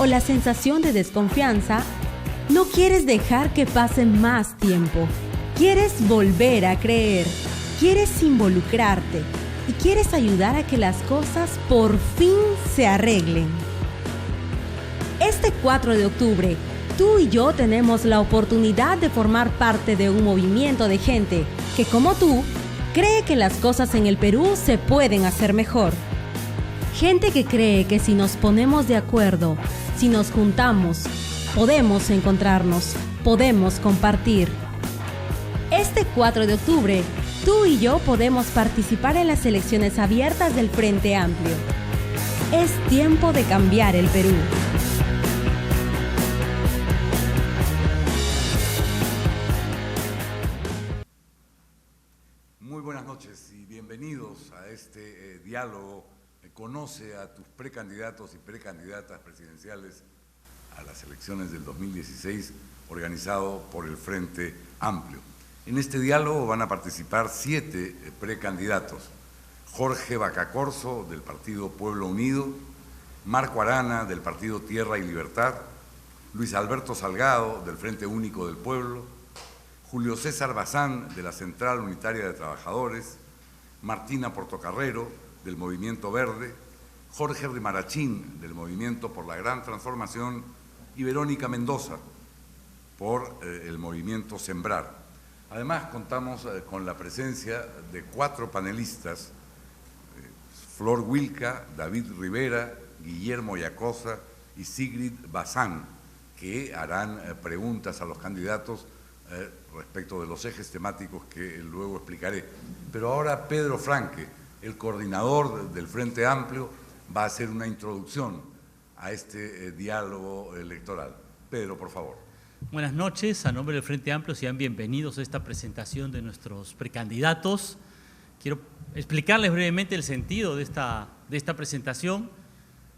la sensación de desconfianza, no quieres dejar que pase más tiempo. Quieres volver a creer, quieres involucrarte y quieres ayudar a que las cosas por fin se arreglen. Este 4 de octubre, tú y yo tenemos la oportunidad de formar parte de un movimiento de gente que, como tú, cree que las cosas en el Perú se pueden hacer mejor. Gente que cree que si nos ponemos de acuerdo, si nos juntamos, podemos encontrarnos, podemos compartir. Este 4 de octubre, tú y yo podemos participar en las elecciones abiertas del Frente Amplio. Es tiempo de cambiar el Perú. Muy buenas noches y bienvenidos a este diálogo. Conoce a tus precandidatos y precandidatas presidenciales a las elecciones del 2016 organizado por el Frente Amplio. En este diálogo van a participar 7 precandidatos: Jorge Bacacorso, del Partido Pueblo Unido; Marco Arana, del Partido Tierra y Libertad; Luis Alberto Salgado, del Frente Único del Pueblo; Julio César Bazán, de la Central Unitaria de Trabajadores; Martina Portocarrero, del Movimiento Verde; Jorge Rimarachín, del Movimiento por la Gran Transformación; y Verónica Mendoza, por el Movimiento Sembrar. Además, contamos con la presencia de 4 panelistas: Flor Wilca, David Rivera, Guillermo Yacosa y Sigrid Bazán, que harán preguntas a los candidatos respecto de los ejes temáticos que luego explicaré. Pero ahora Pedro Franque, el coordinador del Frente Amplio, va a hacer una introducción a este diálogo electoral. Pedro, por favor. Buenas noches, a nombre del Frente Amplio sean bienvenidos a esta presentación de nuestros precandidatos. Quiero explicarles brevemente el sentido de esta presentación,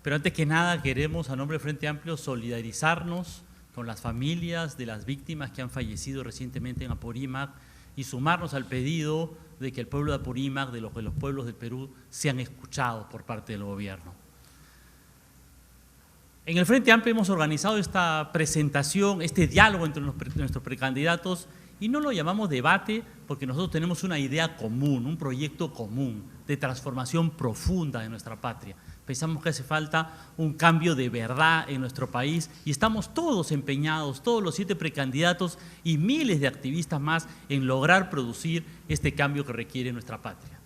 pero antes que nada queremos, a nombre del Frente Amplio, solidarizarnos con las familias de las víctimas que han fallecido recientemente en Apurímac y sumarnos al pedido de que el pueblo de Apurímac, de los pueblos del Perú, sean escuchados por parte del gobierno. En el Frente Amplio hemos organizado esta presentación, este diálogo entre nuestros precandidatos, y no lo llamamos debate porque nosotros tenemos una idea común, un proyecto común de transformación profunda de nuestra patria. Pensamos que hace falta un cambio de verdad en nuestro país y estamos todos empeñados, todos los 7 precandidatos y miles de activistas más, en lograr producir este cambio que requiere nuestra patria.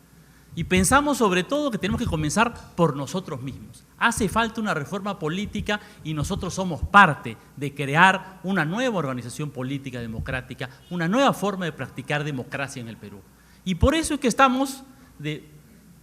Y pensamos sobre todo que tenemos que comenzar por nosotros mismos. Hace falta una reforma política y nosotros somos parte de crear una nueva organización política democrática, una nueva forma de practicar democracia en el Perú. Y por eso es que estamos de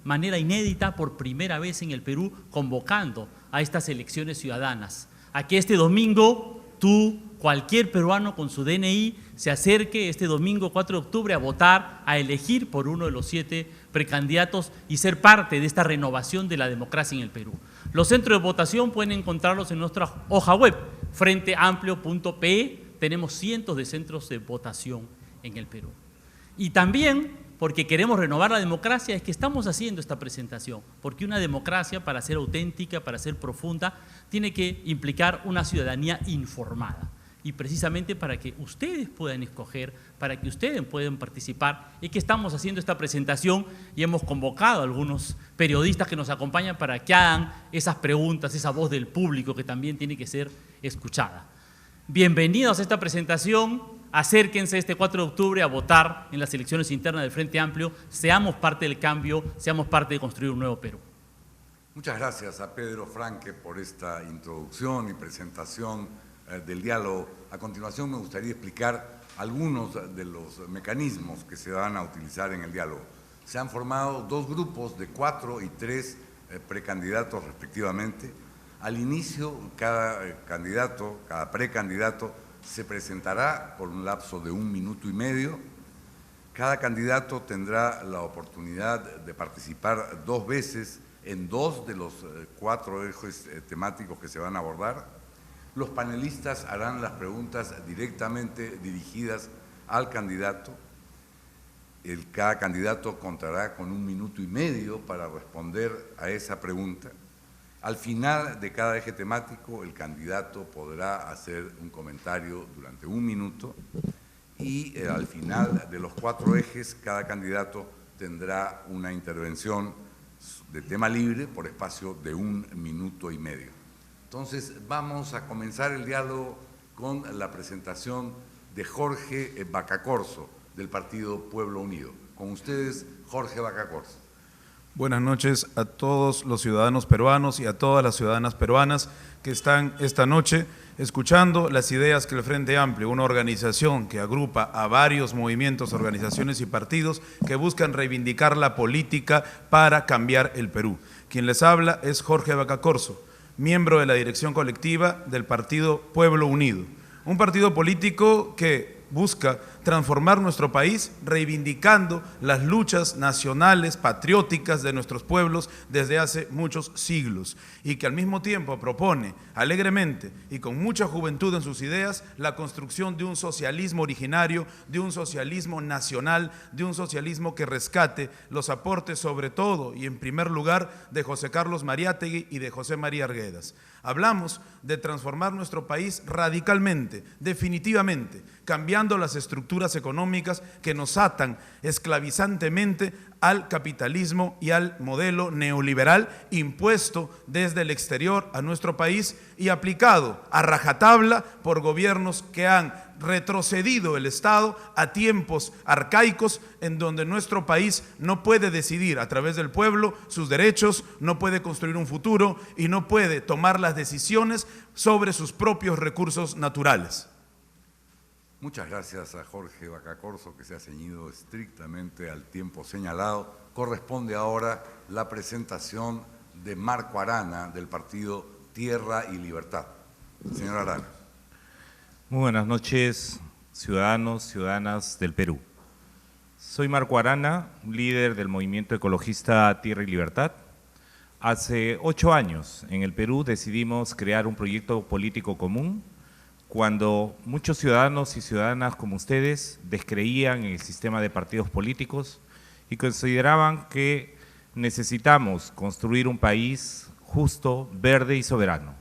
manera inédita, por primera vez en el Perú, convocando a estas elecciones ciudadanas, a que este domingo tú, cualquier peruano con su DNI, se acerque este domingo 4 de octubre a votar, a elegir por uno de los 7 precandidatos y ser parte de esta renovación de la democracia en el Perú. Los centros de votación pueden encontrarlos en nuestra hoja web, frenteamplio.pe. Tenemos cientos de centros de votación en el Perú. Y también, porque queremos renovar la democracia, es que estamos haciendo esta presentación, porque una democracia, para ser auténtica, para ser profunda, tiene que implicar una ciudadanía informada. Y precisamente para que ustedes puedan escoger, para que ustedes puedan participar, es que estamos haciendo esta presentación y hemos convocado a algunos periodistas que nos acompañan para que hagan esas preguntas, esa voz del público que también tiene que ser escuchada. Bienvenidos a esta presentación, acérquense este 4 de octubre a votar en las elecciones internas del Frente Amplio, seamos parte del cambio, seamos parte de construir un nuevo Perú. Muchas gracias a Pedro Franque por esta introducción y presentación del diálogo. A continuación me gustaría explicar algunos de los mecanismos que se van a utilizar en el diálogo. Se han formado 2 grupos de 4 y 3 precandidatos respectivamente. Al inicio, cada precandidato se presentará por un lapso de 1 minuto y medio. Cada candidato tendrá la oportunidad de participar 2 veces en 2 de los 4 ejes temáticos que se van a abordar. Los panelistas harán las preguntas directamente dirigidas al candidato. Cada candidato contará con 1 minuto y medio para responder a esa pregunta. Al final de cada eje temático, el candidato podrá hacer un comentario durante 1 minuto y al final de los 4 ejes, cada candidato tendrá una intervención de tema libre por espacio de 1 minuto y medio. Entonces, vamos a comenzar el diálogo con la presentación de Jorge Bacacorso, del Partido Pueblo Unido. Con ustedes, Jorge Bacacorso. Buenas noches a todos los ciudadanos peruanos y a todas las ciudadanas peruanas que están esta noche escuchando las ideas que el Frente Amplio, una organización que agrupa a varios movimientos, organizaciones y partidos que buscan reivindicar la política para cambiar el Perú. Quien les habla es Jorge Bacacorso, miembro de la dirección colectiva del Partido Pueblo Unido, un partido político que busca transformar nuestro país reivindicando las luchas nacionales, patrióticas de nuestros pueblos desde hace muchos siglos y que al mismo tiempo propone alegremente y con mucha juventud en sus ideas la construcción de un socialismo originario, de un socialismo nacional, de un socialismo que rescate los aportes sobre todo y en primer lugar de José Carlos Mariátegui y de José María Arguedas. Hablamos de transformar nuestro país radicalmente, definitivamente, cambiando las estructuras económicas que nos atan esclavizantemente al capitalismo y al modelo neoliberal impuesto desde el exterior a nuestro país y aplicado a rajatabla por gobiernos que han retrocedido el Estado a tiempos arcaicos en donde nuestro país no puede decidir a través del pueblo sus derechos, no puede construir un futuro y no puede tomar las decisiones sobre sus propios recursos naturales. Muchas gracias a Jorge Bacacorso, que se ha ceñido estrictamente al tiempo señalado. Corresponde ahora la presentación de Marco Arana, del partido Tierra y Libertad. Señor Arana. Muy buenas noches, ciudadanos, ciudadanas del Perú. Soy Marco Arana, líder del movimiento ecologista Tierra y Libertad. Hace 8 años en el Perú decidimos crear un proyecto político común cuando muchos ciudadanos y ciudadanas como ustedes descreían en el sistema de partidos políticos y consideraban que necesitamos construir un país justo, verde y soberano.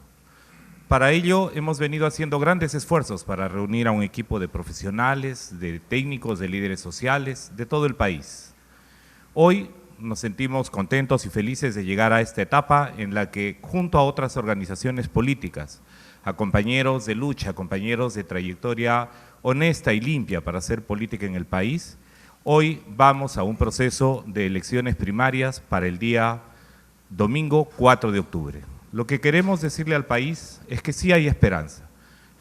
Para ello hemos venido haciendo grandes esfuerzos para reunir a un equipo de profesionales, de técnicos, de líderes sociales, de todo el país. Hoy nos sentimos contentos y felices de llegar a esta etapa en la que, junto a otras organizaciones políticas, a compañeros de lucha, a compañeros de trayectoria honesta y limpia para hacer política en el país, hoy vamos a un proceso de elecciones primarias para el día domingo 4 de octubre. Lo que queremos decirle al país es que sí hay esperanza.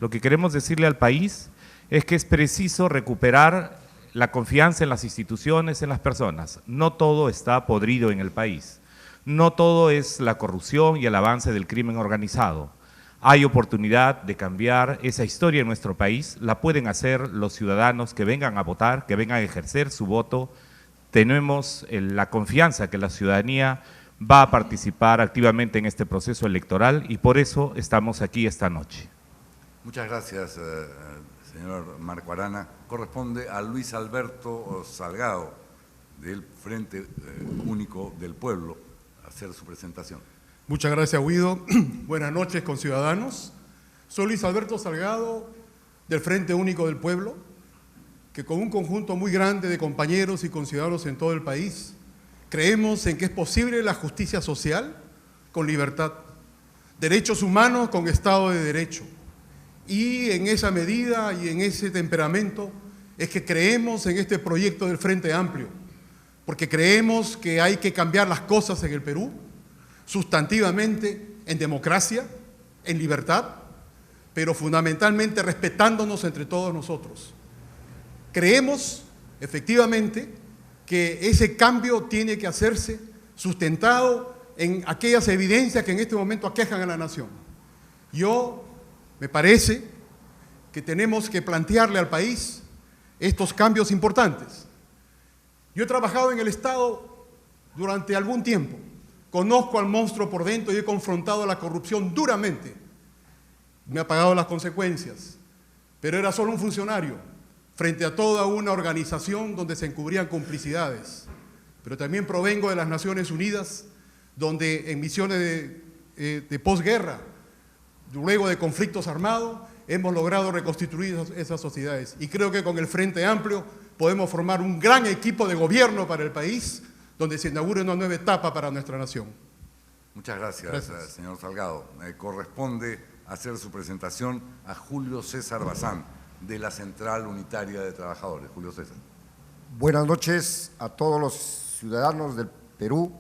Lo que queremos decirle al país es que es preciso recuperar la confianza en las instituciones, en las personas. No todo está podrido en el país. No todo es la corrupción y el avance del crimen organizado. Hay oportunidad de cambiar esa historia en nuestro país. La pueden hacer los ciudadanos que vengan a votar, que vengan a ejercer su voto. Tenemos la confianza que la ciudadanía va a participar activamente en este proceso electoral y por eso estamos aquí esta noche. Muchas gracias, señor Marco Arana. Corresponde a Luis Alberto Salgado, del Frente Único del Pueblo, hacer su presentación. Muchas gracias, Guido. Buenas noches, conciudadanos. Soy Luis Alberto Salgado, del Frente Único del Pueblo, que con un conjunto muy grande de compañeros y conciudadanos en todo el país, creemos en que es posible la justicia social con libertad, derechos humanos con Estado de Derecho. Y en esa medida y en ese temperamento es que creemos en este proyecto del Frente Amplio, porque creemos que hay que cambiar las cosas en el Perú, sustantivamente en democracia, en libertad, pero fundamentalmente respetándonos entre todos nosotros. Creemos, efectivamente, que ese cambio tiene que hacerse sustentado en aquellas evidencias que en este momento aquejan a la nación. Me parece que tenemos que plantearle al país estos cambios importantes. Yo he trabajado en el Estado durante algún tiempo, conozco al monstruo por dentro y he confrontado la corrupción duramente. Me ha pagado las consecuencias, pero era solo un funcionario frente a toda una organización donde se encubrían complicidades. Pero también provengo de las Naciones Unidas, donde en misiones de posguerra, luego de conflictos armados, hemos logrado reconstituir esas sociedades. Y creo que con el Frente Amplio podemos formar un gran equipo de gobierno para el país, donde se inaugure una nueva etapa para nuestra nación. Muchas gracias, señor Salgado. Corresponde hacer su presentación a Julio César Bazán, de la Central Unitaria de Trabajadores. Julio César. Buenas noches a todos los ciudadanos del Perú.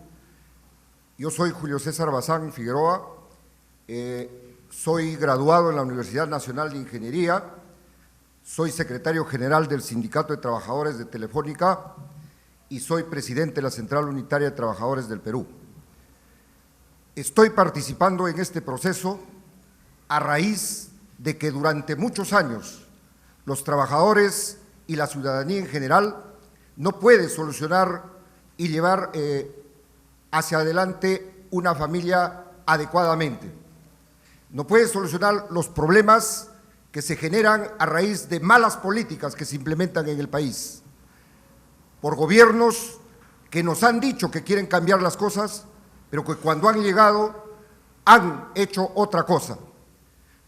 Yo soy Julio César Bazán Figueroa, soy graduado en la Universidad Nacional de Ingeniería, soy secretario general del Sindicato de Trabajadores de Telefónica y soy presidente de la Central Unitaria de Trabajadores del Perú. Estoy participando en este proceso a raíz de que durante muchos años los trabajadores y la ciudadanía en general no puede solucionar y llevar hacia adelante una familia adecuadamente. No puede solucionar los problemas que se generan a raíz de malas políticas que se implementan en el país, por gobiernos que nos han dicho que quieren cambiar las cosas, pero que cuando han llegado han hecho otra cosa.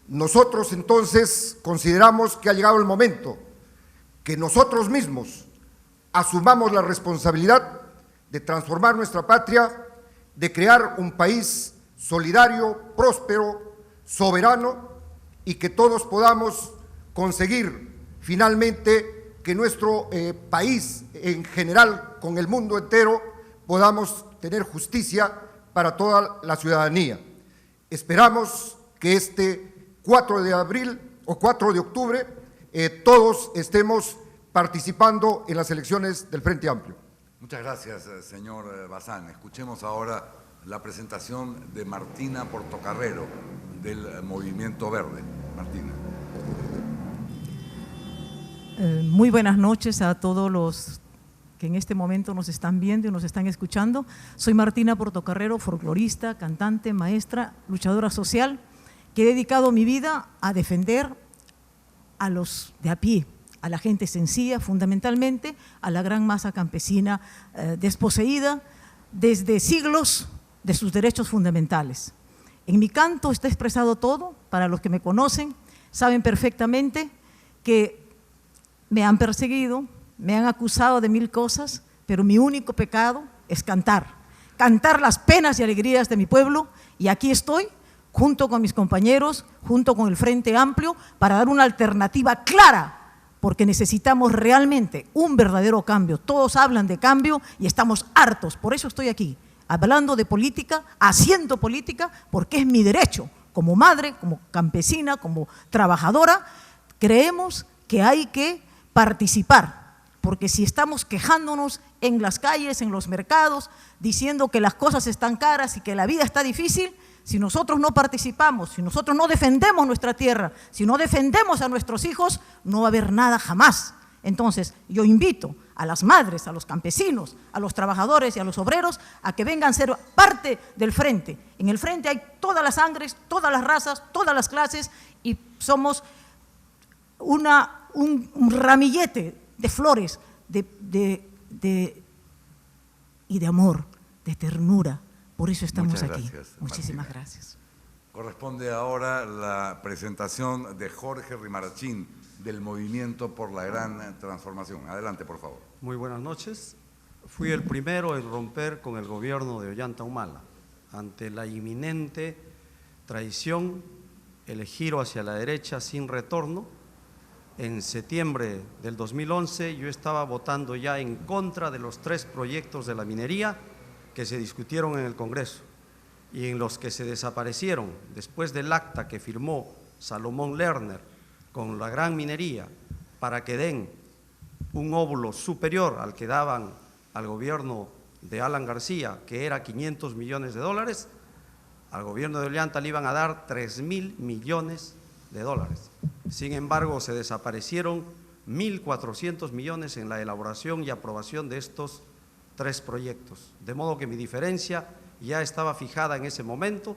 Nosotros entonces consideramos que ha llegado el momento que nosotros mismos asumamos la responsabilidad de transformar nuestra patria, de crear un país solidario, próspero, soberano y que todos podamos conseguir finalmente que nuestro país en general, con el mundo entero, podamos tener justicia para toda la ciudadanía. Esperamos que este 4 de abril o 4 de octubre todos estemos participando en las elecciones del Frente Amplio. Muchas gracias, señor Bazán. Escuchemos ahora la presentación de Martina Portocarrero, del Movimiento Verde. Martina. Muy buenas noches a todos los que en este momento nos están viendo y nos están escuchando. Soy Martina Portocarrero, folclorista, cantante, maestra, luchadora social, que he dedicado mi vida a defender a los de a pie, a la gente sencilla, fundamentalmente a la gran masa campesina desposeída desde siglos de sus derechos fundamentales. En mi canto está expresado todo. Para los que me conocen, saben perfectamente que me han perseguido, me han acusado de mil cosas, pero mi único pecado es cantar las penas y alegrías de mi pueblo, y aquí estoy, junto con mis compañeros, junto con el Frente Amplio, para dar una alternativa clara, porque necesitamos realmente un verdadero cambio. Todos hablan de cambio y estamos hartos, por eso estoy aquí, hablando de política, haciendo política, porque es mi derecho, como madre, como campesina, como trabajadora. Creemos que hay que participar, porque si estamos quejándonos en las calles, en los mercados, diciendo que las cosas están caras y que la vida está difícil, si nosotros no participamos, si nosotros no defendemos nuestra tierra, si no defendemos a nuestros hijos, no va a haber nada jamás. Entonces, yo invito a las madres, a los campesinos, a los trabajadores y a los obreros a que vengan a ser parte del Frente. En el Frente hay todas las sangres, todas las razas, todas las clases, y somos un ramillete de flores y de amor, de ternura. Por eso estamos aquí. Muchísimas gracias. Corresponde ahora la presentación de Jorge Rimarachín, del Movimiento por la Gran Transformación. Adelante, por favor. Muy buenas noches. Fui el primero en romper con el gobierno de Ollanta Humala ante la inminente traición, el giro hacia la derecha sin retorno. En septiembre del 2011 yo estaba votando ya en contra de los 3 proyectos de la minería que se discutieron en el Congreso y en los que se desaparecieron después del acta que firmó Salomón Lerner con la gran minería para que den un óvulo superior al que daban al gobierno de Alan García, que era $500 millones, al gobierno de Ollanta le iban a dar $3.000 millones. Sin embargo, se desaparecieron 1.400 millones en la elaboración y aprobación de estos 3 proyectos. De modo que mi diferencia ya estaba fijada en ese momento.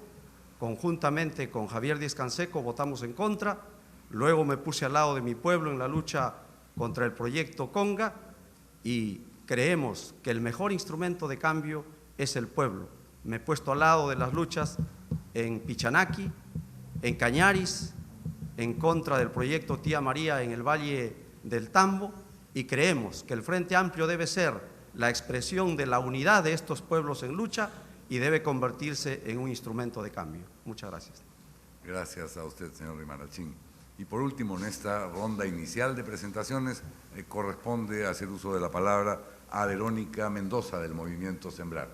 Conjuntamente con Javier Díaz-Canseco votamos en contra. Luego me puse al lado de mi pueblo en la lucha contra el proyecto Conga y creemos que el mejor instrumento de cambio es el pueblo. Me he puesto al lado de las luchas en Pichanaki, en Cañaris, en contra del proyecto Tía María en el Valle del Tambo, y creemos que el Frente Amplio debe ser la expresión de la unidad de estos pueblos en lucha y debe convertirse en un instrumento de cambio. Muchas gracias. Gracias a usted, señor Rimarachín. Y por último, en esta ronda inicial de presentaciones, corresponde hacer uso de la palabra a Verónica Mendoza, del Movimiento Sembrar.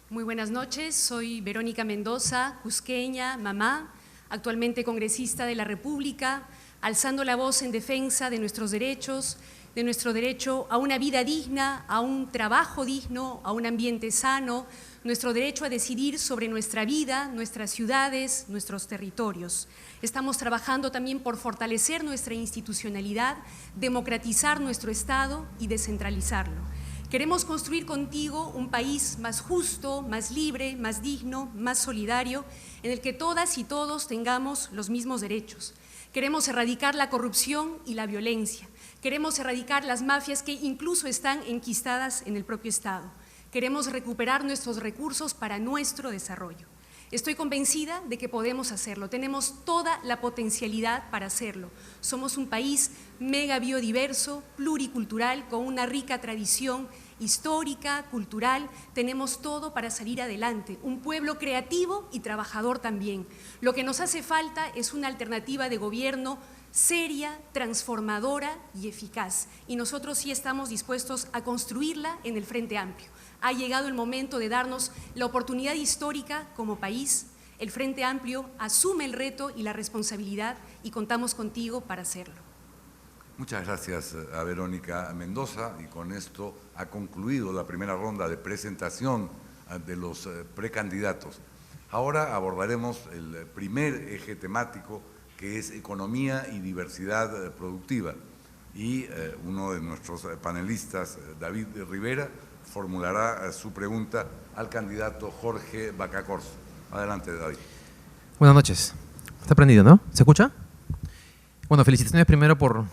Muy buenas noches, soy Verónica Mendoza, cusqueña, mamá, actualmente congresista de la República, alzando la voz en defensa de nuestros derechos, de nuestro derecho a una vida digna, a un trabajo digno, a un ambiente sano, nuestro derecho a decidir sobre nuestra vida, nuestras ciudades, nuestros territorios. Estamos trabajando también por fortalecer nuestra institucionalidad, democratizar nuestro Estado y descentralizarlo. Queremos construir contigo un país más justo, más libre, más digno, más solidario, en el que todas y todos tengamos los mismos derechos. Queremos erradicar la corrupción y la violencia. Queremos erradicar las mafias que incluso están enquistadas en el propio Estado. Queremos recuperar nuestros recursos para nuestro desarrollo. Estoy convencida de que podemos hacerlo, tenemos toda la potencialidad para hacerlo. Somos un país mega biodiverso, pluricultural, con una rica tradición histórica, cultural, tenemos todo para salir adelante, un pueblo creativo y trabajador también. Lo que nos hace falta es una alternativa de gobierno seria, transformadora y eficaz, y nosotros sí estamos dispuestos a construirla en el Frente Amplio. Ha llegado el momento de darnos la oportunidad histórica como país. El Frente Amplio asume el reto y la responsabilidad y contamos contigo para hacerlo. Muchas gracias a Verónica Mendoza, y con esto ha concluido la primera ronda de presentación de los precandidatos. Ahora abordaremos el primer eje temático, que es economía y diversidad productiva, y uno de nuestros panelistas, David Rivera, formulará su pregunta al candidato Jorge Bacacorso. Adelante, David. Buenas noches. Está prendido, ¿no? ¿Se escucha? Bueno, felicitaciones primero por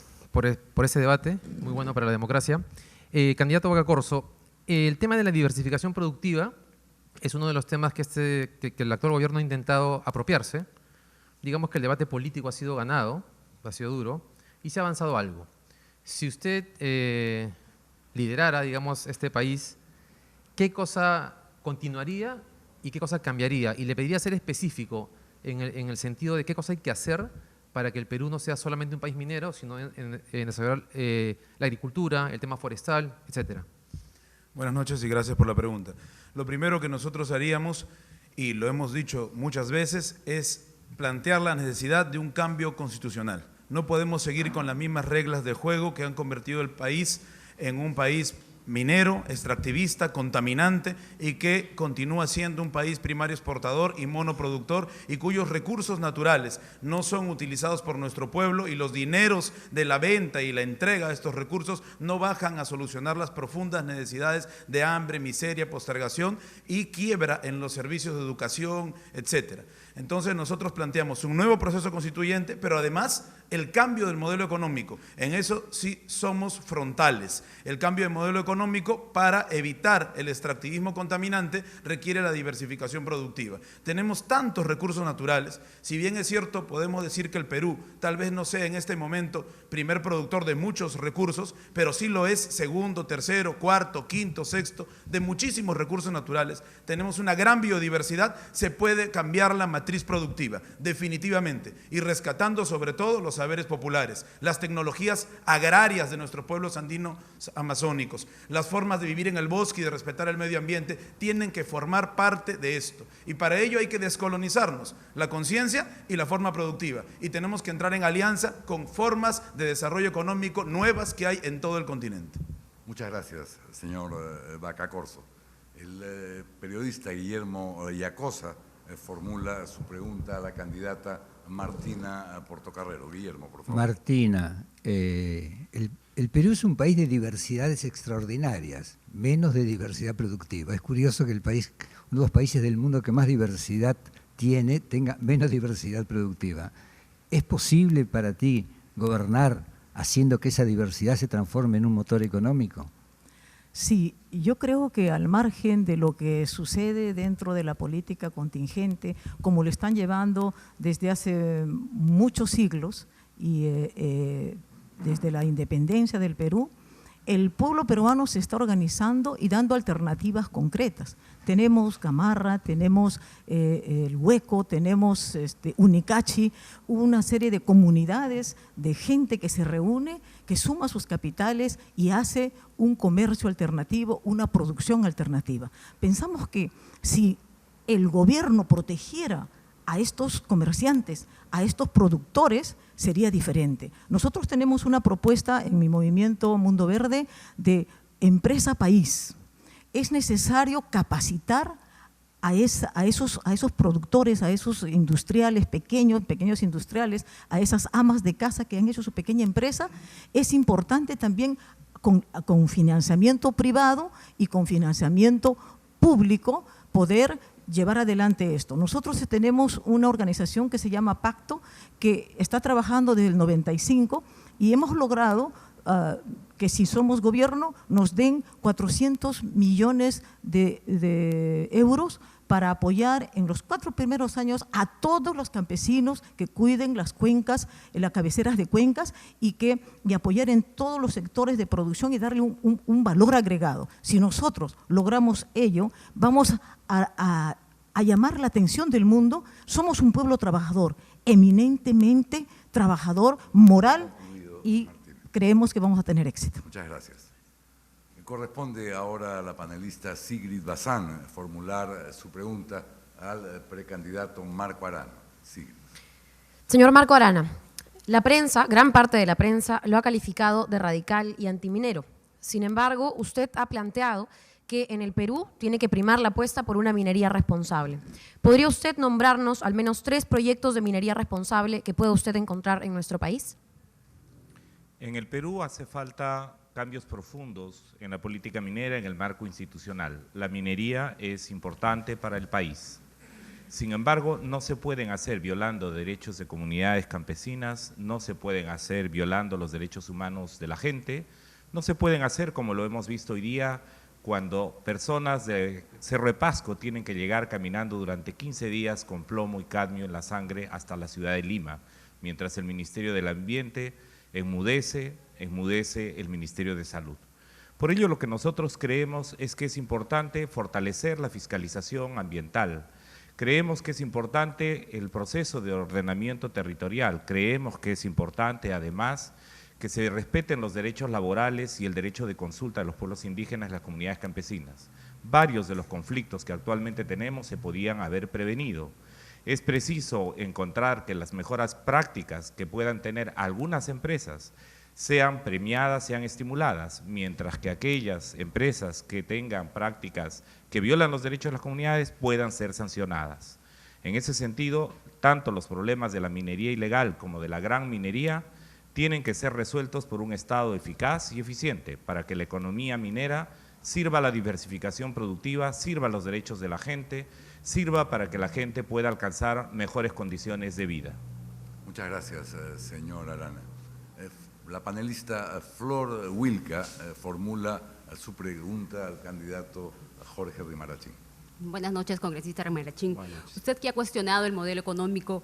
ese debate, muy bueno para la democracia. Candidato Bacacorso, el tema de la diversificación productiva es uno de los temas que el actual gobierno ha intentado apropiarse. Digamos que el debate político ha sido ganado, ha sido duro, y se ha avanzado algo. Si usted liderara, digamos, este país, ¿qué cosa continuaría y qué cosa cambiaría? Y le pediría ser específico en el sentido de qué cosa hay que hacer para que el Perú no sea solamente un país minero, sino en desarrollar la agricultura, el tema forestal, etcétera. Buenas noches y gracias por la pregunta. Lo primero que nosotros haríamos, y lo hemos dicho muchas veces, es plantear la necesidad de un cambio constitucional. No podemos seguir con las mismas reglas de juego que han convertido el país en un país minero, extractivista, contaminante, y que continúa siendo un país primario exportador y monoproductor, y cuyos recursos naturales no son utilizados por nuestro pueblo, y los dineros de la venta y la entrega de estos recursos no bajan a solucionar las profundas necesidades de hambre, miseria, postergación y quiebra en los servicios de educación, etcétera. Entonces nosotros planteamos un nuevo proceso constituyente, pero además el cambio del modelo económico. En eso sí somos frontales. El cambio de modelo económico, para evitar el extractivismo contaminante, requiere la diversificación productiva. Tenemos tantos recursos naturales. Si bien es cierto, podemos decir que el Perú tal vez no sea en este momento primer productor de muchos recursos, pero sí lo es segundo, tercero, cuarto, quinto, sexto, de muchísimos recursos naturales. Tenemos una gran biodiversidad. Se puede cambiar la matriz productiva, definitivamente, y rescatando sobre todo los saberes populares, las tecnologías agrarias de nuestros pueblos andinos amazónicos, las formas de vivir en el bosque y de respetar el medio ambiente, tienen que formar parte de esto. Y para ello hay que descolonizarnos, la conciencia y la forma productiva. Y tenemos que entrar en alianza con formas de desarrollo económico nuevas que hay en todo el continente. Muchas gracias, señor Bacacorso. El periodista Guillermo Yacosa formula su pregunta a la candidata Martina Portocarrero. Guillermo, por favor. Martina, el Perú es un país de diversidades extraordinarias, menos de diversidad productiva. Es curioso que el país, uno de los países del mundo que más diversidad tiene, tenga menos diversidad productiva. ¿Es posible para ti gobernar haciendo que esa diversidad se transforme en un motor económico? Sí, yo creo que al margen de lo que sucede dentro de la política contingente, como lo están llevando desde hace muchos siglos y desde la independencia del Perú, el pueblo peruano se está organizando y dando alternativas concretas. Tenemos Gamarra, tenemos el Hueco, tenemos Unicachi, una serie de comunidades de gente que se reúne, que suma sus capitales y hace un comercio alternativo, una producción alternativa. Pensamos que si el gobierno protegiera a estos comerciantes, a estos productores, sería diferente. Nosotros tenemos una propuesta en mi movimiento Mundo Verde de empresa país. Es necesario capacitar a esos productores, a esos industriales, pequeños industriales, a esas amas de casa que han hecho su pequeña empresa. Es importante también con financiamiento privado y con financiamiento público poder llevar adelante esto. Nosotros tenemos una organización que se llama Pacto, que está trabajando desde el 95 y hemos logrado que si somos gobierno nos den 400 millones de euros para apoyar en los 4 primeros años a todos los campesinos que cuiden las cuencas, las cabeceras de cuencas y apoyar en todos los sectores de producción y darle un valor agregado. Si nosotros logramos ello, vamos a llamar la atención del mundo. Somos un pueblo trabajador, eminentemente trabajador, moral, y creemos que vamos a tener éxito. Muchas gracias. Corresponde ahora a la panelista Sigrid Bazán formular su pregunta al precandidato Marco Arana. Sigrid. Señor Marco Arana, la prensa, gran parte de la prensa, lo ha calificado de radical y antiminero. Sin embargo, usted ha planteado que en el Perú tiene que primar la apuesta por una minería responsable. ¿Podría usted nombrarnos al menos 3 proyectos de minería responsable que pueda usted encontrar en nuestro país? En el Perú hace falta cambios profundos en la política minera en el marco institucional. La minería es importante para el país. Sin embargo, no se pueden hacer violando derechos de comunidades campesinas, no se pueden hacer violando los derechos humanos de la gente, no se pueden hacer como lo hemos visto hoy día cuando personas de Cerro de Pasco tienen que llegar caminando durante 15 días con plomo y cadmio en la sangre hasta la ciudad de Lima, mientras el Ministerio del Ambiente enmudece el Ministerio de Salud. Por ello, lo que nosotros creemos es que es importante fortalecer la fiscalización ambiental. Creemos que es importante el proceso de ordenamiento territorial. Creemos que es importante, además, que se respeten los derechos laborales y el derecho de consulta de los pueblos indígenas y las comunidades campesinas. Varios de los conflictos que actualmente tenemos se podían haber prevenido. Es preciso encontrar que las mejoras prácticas que puedan tener algunas empresas sean premiadas, sean estimuladas, mientras que aquellas empresas que tengan prácticas que violan los derechos de las comunidades puedan ser sancionadas. En ese sentido, tanto los problemas de la minería ilegal como de la gran minería tienen que ser resueltos por un Estado eficaz y eficiente para que la economía minera sirva a la diversificación productiva, sirva a los derechos de la gente, sirva para que la gente pueda alcanzar mejores condiciones de vida. Muchas gracias, señor Arana. La panelista Flor Wilca formula su pregunta al candidato Jorge Rimarachín. Buenas noches, congresista Rimarachín. Usted que ha cuestionado el modelo económico,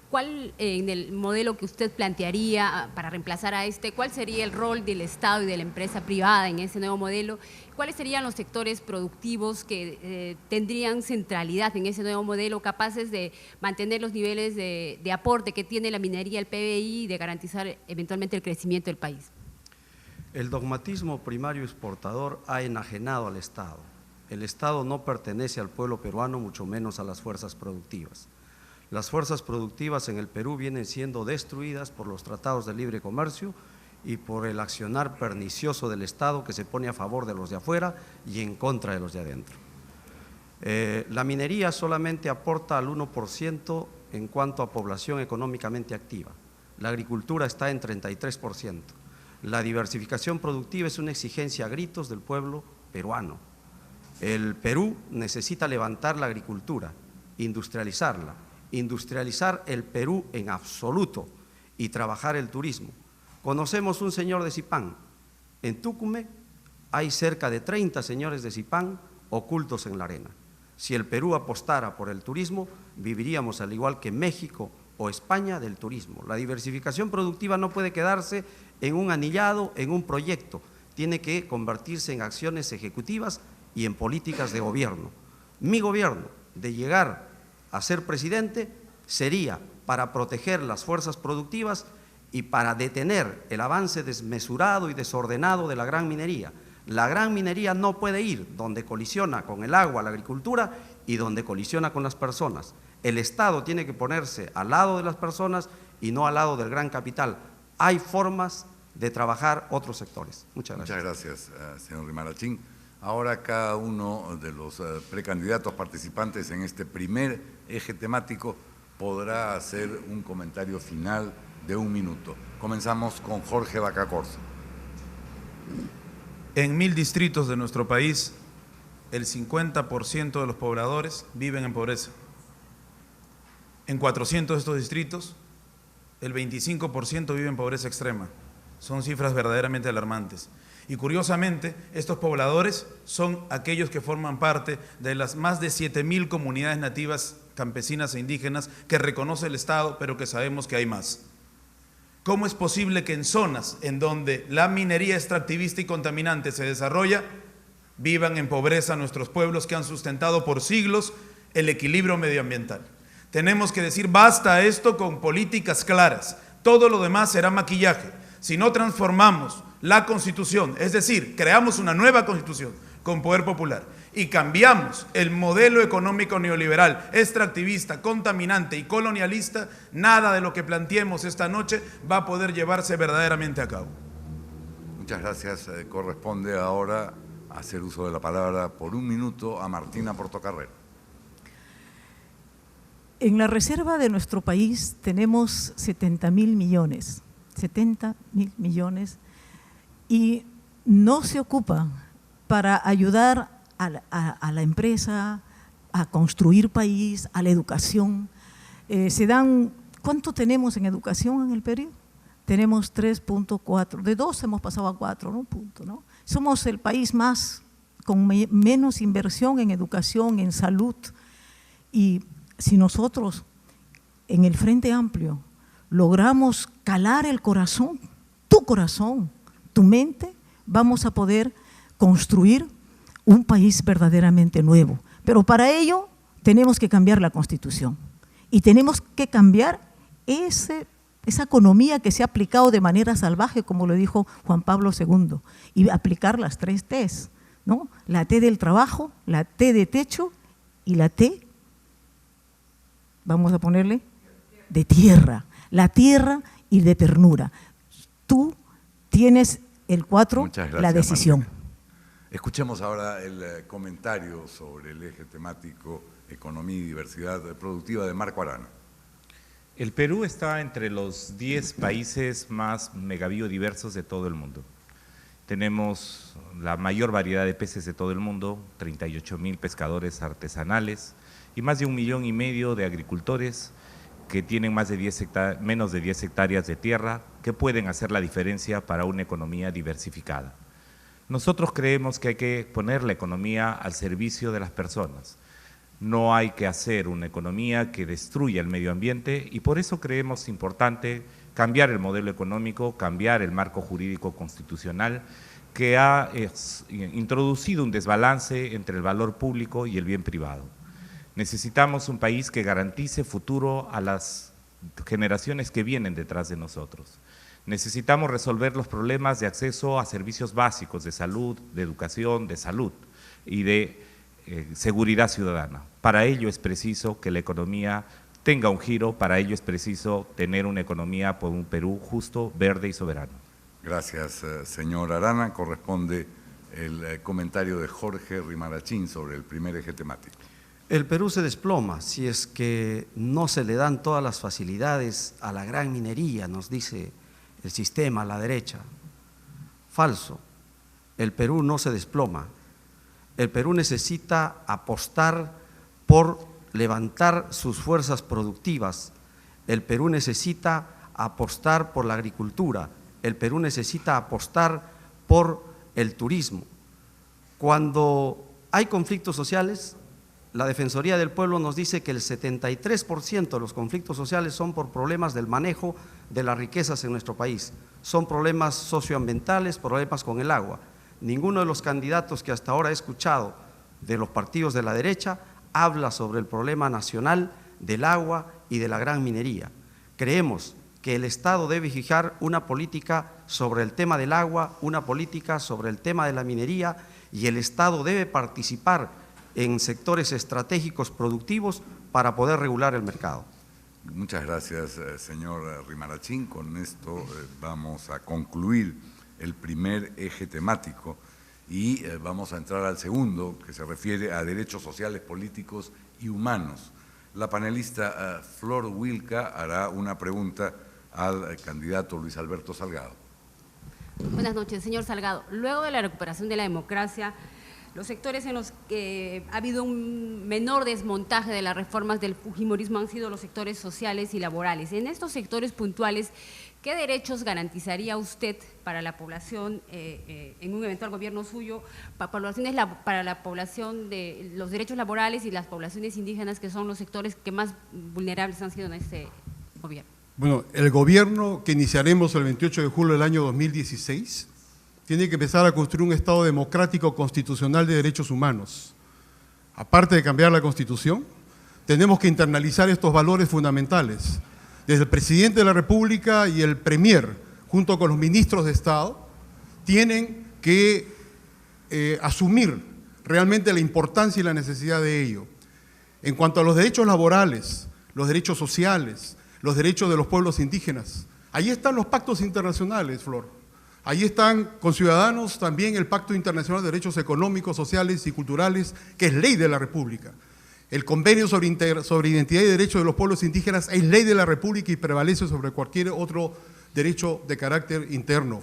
¿cuál en el modelo que usted plantearía para reemplazar a cuál sería el rol del Estado y de la empresa privada en ese nuevo modelo? ¿Cuáles serían los sectores productivos que tendrían centralidad en ese nuevo modelo, capaces de mantener los niveles de aporte que tiene la minería, el PBI, y de garantizar eventualmente el crecimiento del país? El dogmatismo primario exportador ha enajenado al Estado. El Estado no pertenece al pueblo peruano, mucho menos a las fuerzas productivas. Las fuerzas productivas en el Perú vienen siendo destruidas por los tratados de libre comercio y por el accionar pernicioso del Estado que se pone a favor de los de afuera y en contra de los de adentro. La minería solamente aporta al 1% en cuanto a población económicamente activa. La agricultura está en 33%. La diversificación productiva es una exigencia a gritos del pueblo peruano. El Perú necesita levantar la agricultura, industrializarla, industrializar el Perú en absoluto y trabajar el turismo. Conocemos un señor de Zipán, en Tucumé hay cerca de 30 señores de Zipán ocultos en la arena. Si el Perú apostara por el turismo, viviríamos al igual que México o España del turismo. La diversificación productiva no puede quedarse en un anillado, en un proyecto, tiene que convertirse en acciones ejecutivas y en políticas de gobierno. Mi gobierno, de llegar a ser presidente, sería para proteger las fuerzas productivas y para detener el avance desmesurado y desordenado de la gran minería. La gran minería no puede ir donde colisiona con el agua, la agricultura y donde colisiona con las personas. El Estado tiene que ponerse al lado de las personas y no al lado del gran capital. Hay formas de trabajar otros sectores. Muchas gracias. Muchas gracias, señor Rimarachín. Ahora cada uno de los precandidatos participantes en este primer eje temático podrá hacer un comentario final de 1 minuto. Comenzamos con Jorge Vaca Corzo. En 1000 distritos de nuestro país, el 50% de los pobladores viven en pobreza. En 400 de estos distritos, el 25% vive en pobreza extrema. Son cifras verdaderamente alarmantes. Y curiosamente, estos pobladores son aquellos que forman parte de las más de 7.000 comunidades nativas, campesinas e indígenas que reconoce el Estado, pero que sabemos que hay más. ¿Cómo es posible que en zonas en donde la minería extractivista y contaminante se desarrolla, vivan en pobreza nuestros pueblos que han sustentado por siglos el equilibrio medioambiental? Tenemos que decir basta a esto con políticas claras. Todo lo demás será maquillaje. Si no transformamos la Constitución, es decir, creamos una nueva Constitución con poder popular y cambiamos el modelo económico neoliberal, extractivista, contaminante y colonialista, nada de lo que planteemos esta noche va a poder llevarse verdaderamente a cabo. Muchas gracias. Corresponde ahora hacer uso de la palabra por 1 minuto a Martina Portocarrero. En la reserva de nuestro país tenemos 70.000 millones, 70.000 millones, y no se ocupa para ayudar a la empresa, a construir país, a la educación. ¿Cuánto tenemos en educación en el Perú? Tenemos 3.4, de 2 hemos pasado a 4, ¿no? Punto, ¿no? Somos el país con menos inversión en educación, en salud, y si nosotros en el Frente Amplio logramos calar el corazón, tu mente, vamos a poder construir un país verdaderamente nuevo. Pero para ello tenemos que cambiar la Constitución y tenemos que cambiar esa economía que se ha aplicado de manera salvaje, como lo dijo Juan Pablo II, y aplicar las 3 T's, ¿no? La T del trabajo, la T de techo y la T, vamos a ponerle, de tierra, la tierra y de ternura. Tú tienes el 4, la decisión. Martina. Escuchemos ahora el comentario sobre el eje temático Economía y Diversidad Productiva de Marco Arana. El Perú está entre los 10 países más megabiodiversos de todo el mundo. Tenemos la mayor variedad de peces de todo el mundo, 38.000 pescadores artesanales y más de 1,5 millones de agricultores que tienen menos de 10 hectáreas de tierra que pueden hacer la diferencia para una economía diversificada. Nosotros creemos que hay que poner la economía al servicio de las personas. No hay que hacer una economía que destruya el medio ambiente y por eso creemos importante cambiar el modelo económico, cambiar el marco jurídico constitucional que ha introducido un desbalance entre el valor público y el bien privado. Necesitamos un país que garantice futuro a las generaciones que vienen detrás de nosotros. Necesitamos resolver los problemas de acceso a servicios básicos de salud, de educación, de salud y de seguridad ciudadana. Para ello es preciso que la economía tenga un giro, para ello es preciso tener una economía por un Perú justo, verde y soberano. Gracias, señor Arana. Corresponde el comentario de Jorge Rimarachín sobre el primer eje temático. El Perú se desploma si es que no se le dan todas las facilidades a la gran minería, nos dice el sistema a la derecha. Falso. El Perú no se desploma. El Perú necesita apostar por levantar sus fuerzas productivas. El Perú necesita apostar por la agricultura. El Perú necesita apostar por el turismo. Cuando hay conflictos sociales, la Defensoría del Pueblo nos dice que el 73% de los conflictos sociales son por problemas del manejo de las riquezas en nuestro país. Son problemas socioambientales, problemas con el agua. Ninguno de los candidatos que hasta ahora he escuchado de los partidos de la derecha habla sobre el problema nacional del agua y de la gran minería. Creemos que el Estado debe fijar una política sobre el tema del agua, una política sobre el tema de la minería, y el Estado debe participar en sectores estratégicos productivos para poder regular el mercado. Muchas gracias, señor Rimarachín. Con esto vamos a concluir el primer eje temático y vamos a entrar al segundo, que se refiere a derechos sociales, políticos y humanos. La panelista Flor Wilca hará una pregunta al candidato Luis Alberto Salgado. Buenas noches, señor Salgado. Luego de la recuperación de la democracia, los sectores en los que ha habido un menor desmontaje de las reformas del fujimorismo han sido los sectores sociales y laborales. En estos sectores puntuales, ¿qué derechos garantizaría usted para la población en un eventual gobierno suyo, para la población de los derechos laborales y las poblaciones indígenas, que son los sectores que más vulnerables han sido en este gobierno? Bueno, el gobierno que iniciaremos el 28 de julio del año 2016 tiene que empezar a construir un Estado democrático constitucional de derechos humanos. Aparte de cambiar la Constitución, tenemos que internalizar estos valores fundamentales. Desde el presidente de la República y el premier, junto con los ministros de Estado, tienen que asumir realmente la importancia y la necesidad de ello. En cuanto a los derechos laborales, los derechos sociales, los derechos de los pueblos indígenas, ahí están los pactos internacionales, Flor. Ahí están con Ciudadanos también el Pacto Internacional de Derechos Económicos, Sociales y Culturales, que es ley de la República. El Convenio sobre Identidad y Derechos de los Pueblos Indígenas es ley de la República y prevalece sobre cualquier otro derecho de carácter interno.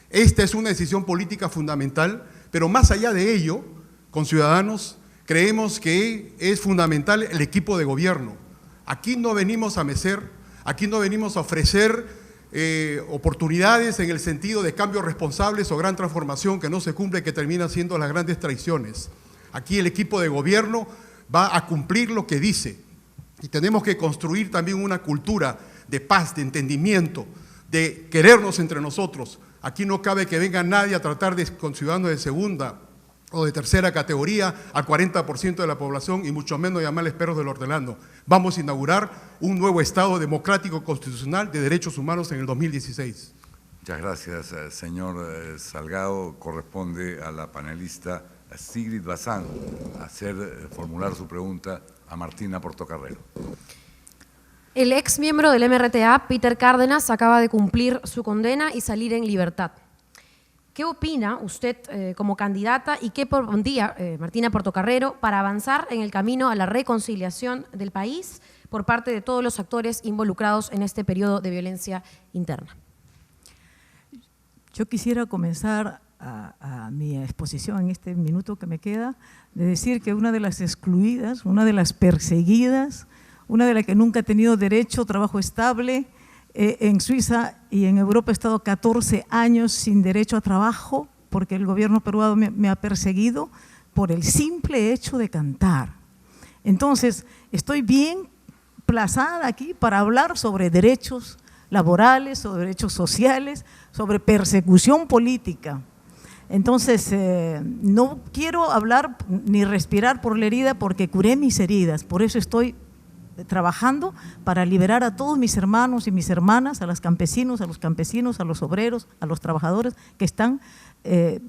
Esta es una decisión política fundamental, pero más allá de ello, con Ciudadanos, creemos que es fundamental el equipo de gobierno. Aquí no venimos a mecer, aquí no venimos a ofrecer oportunidades en el sentido de cambios responsables o gran transformación que no se cumple, que termina siendo las grandes traiciones. Aquí el equipo de gobierno va a cumplir lo que dice y tenemos que construir también una cultura de paz, de entendimiento, de querernos entre nosotros. Aquí no cabe que venga nadie a tratar con ciudadanos de segunda o de tercera categoría al 40% de la población y mucho menos llamarles perros del hortelano. Vamos a inaugurar un nuevo Estado democrático constitucional de derechos humanos en el 2016. Muchas gracias, señor Salgado. Corresponde a la panelista Sigrid Bazán formular su pregunta a Martina Portocarrero. El ex miembro del MRTA, Peter Cárdenas, acaba de cumplir su condena y salir en libertad. ¿Qué opina usted como candidata y qué propondría Martina Portocarrero para avanzar en el camino a la reconciliación del país por parte de todos los actores involucrados en este periodo de violencia interna? Yo quisiera comenzar a mi exposición en este minuto que me queda, de decir que una de las excluidas, una de las perseguidas, una de las que nunca ha tenido derecho a trabajo estable, en Suiza y en Europa he estado 14 años sin derecho a trabajo porque el gobierno peruano me ha perseguido por el simple hecho de cantar. Entonces, estoy bien plazada aquí para hablar sobre derechos laborales, sobre derechos sociales, sobre persecución política. Entonces, no quiero hablar ni respirar por la herida porque curé mis heridas, por eso estoy trabajando para liberar a todos mis hermanos y mis hermanas, a los campesinos, a los obreros, a los trabajadores que están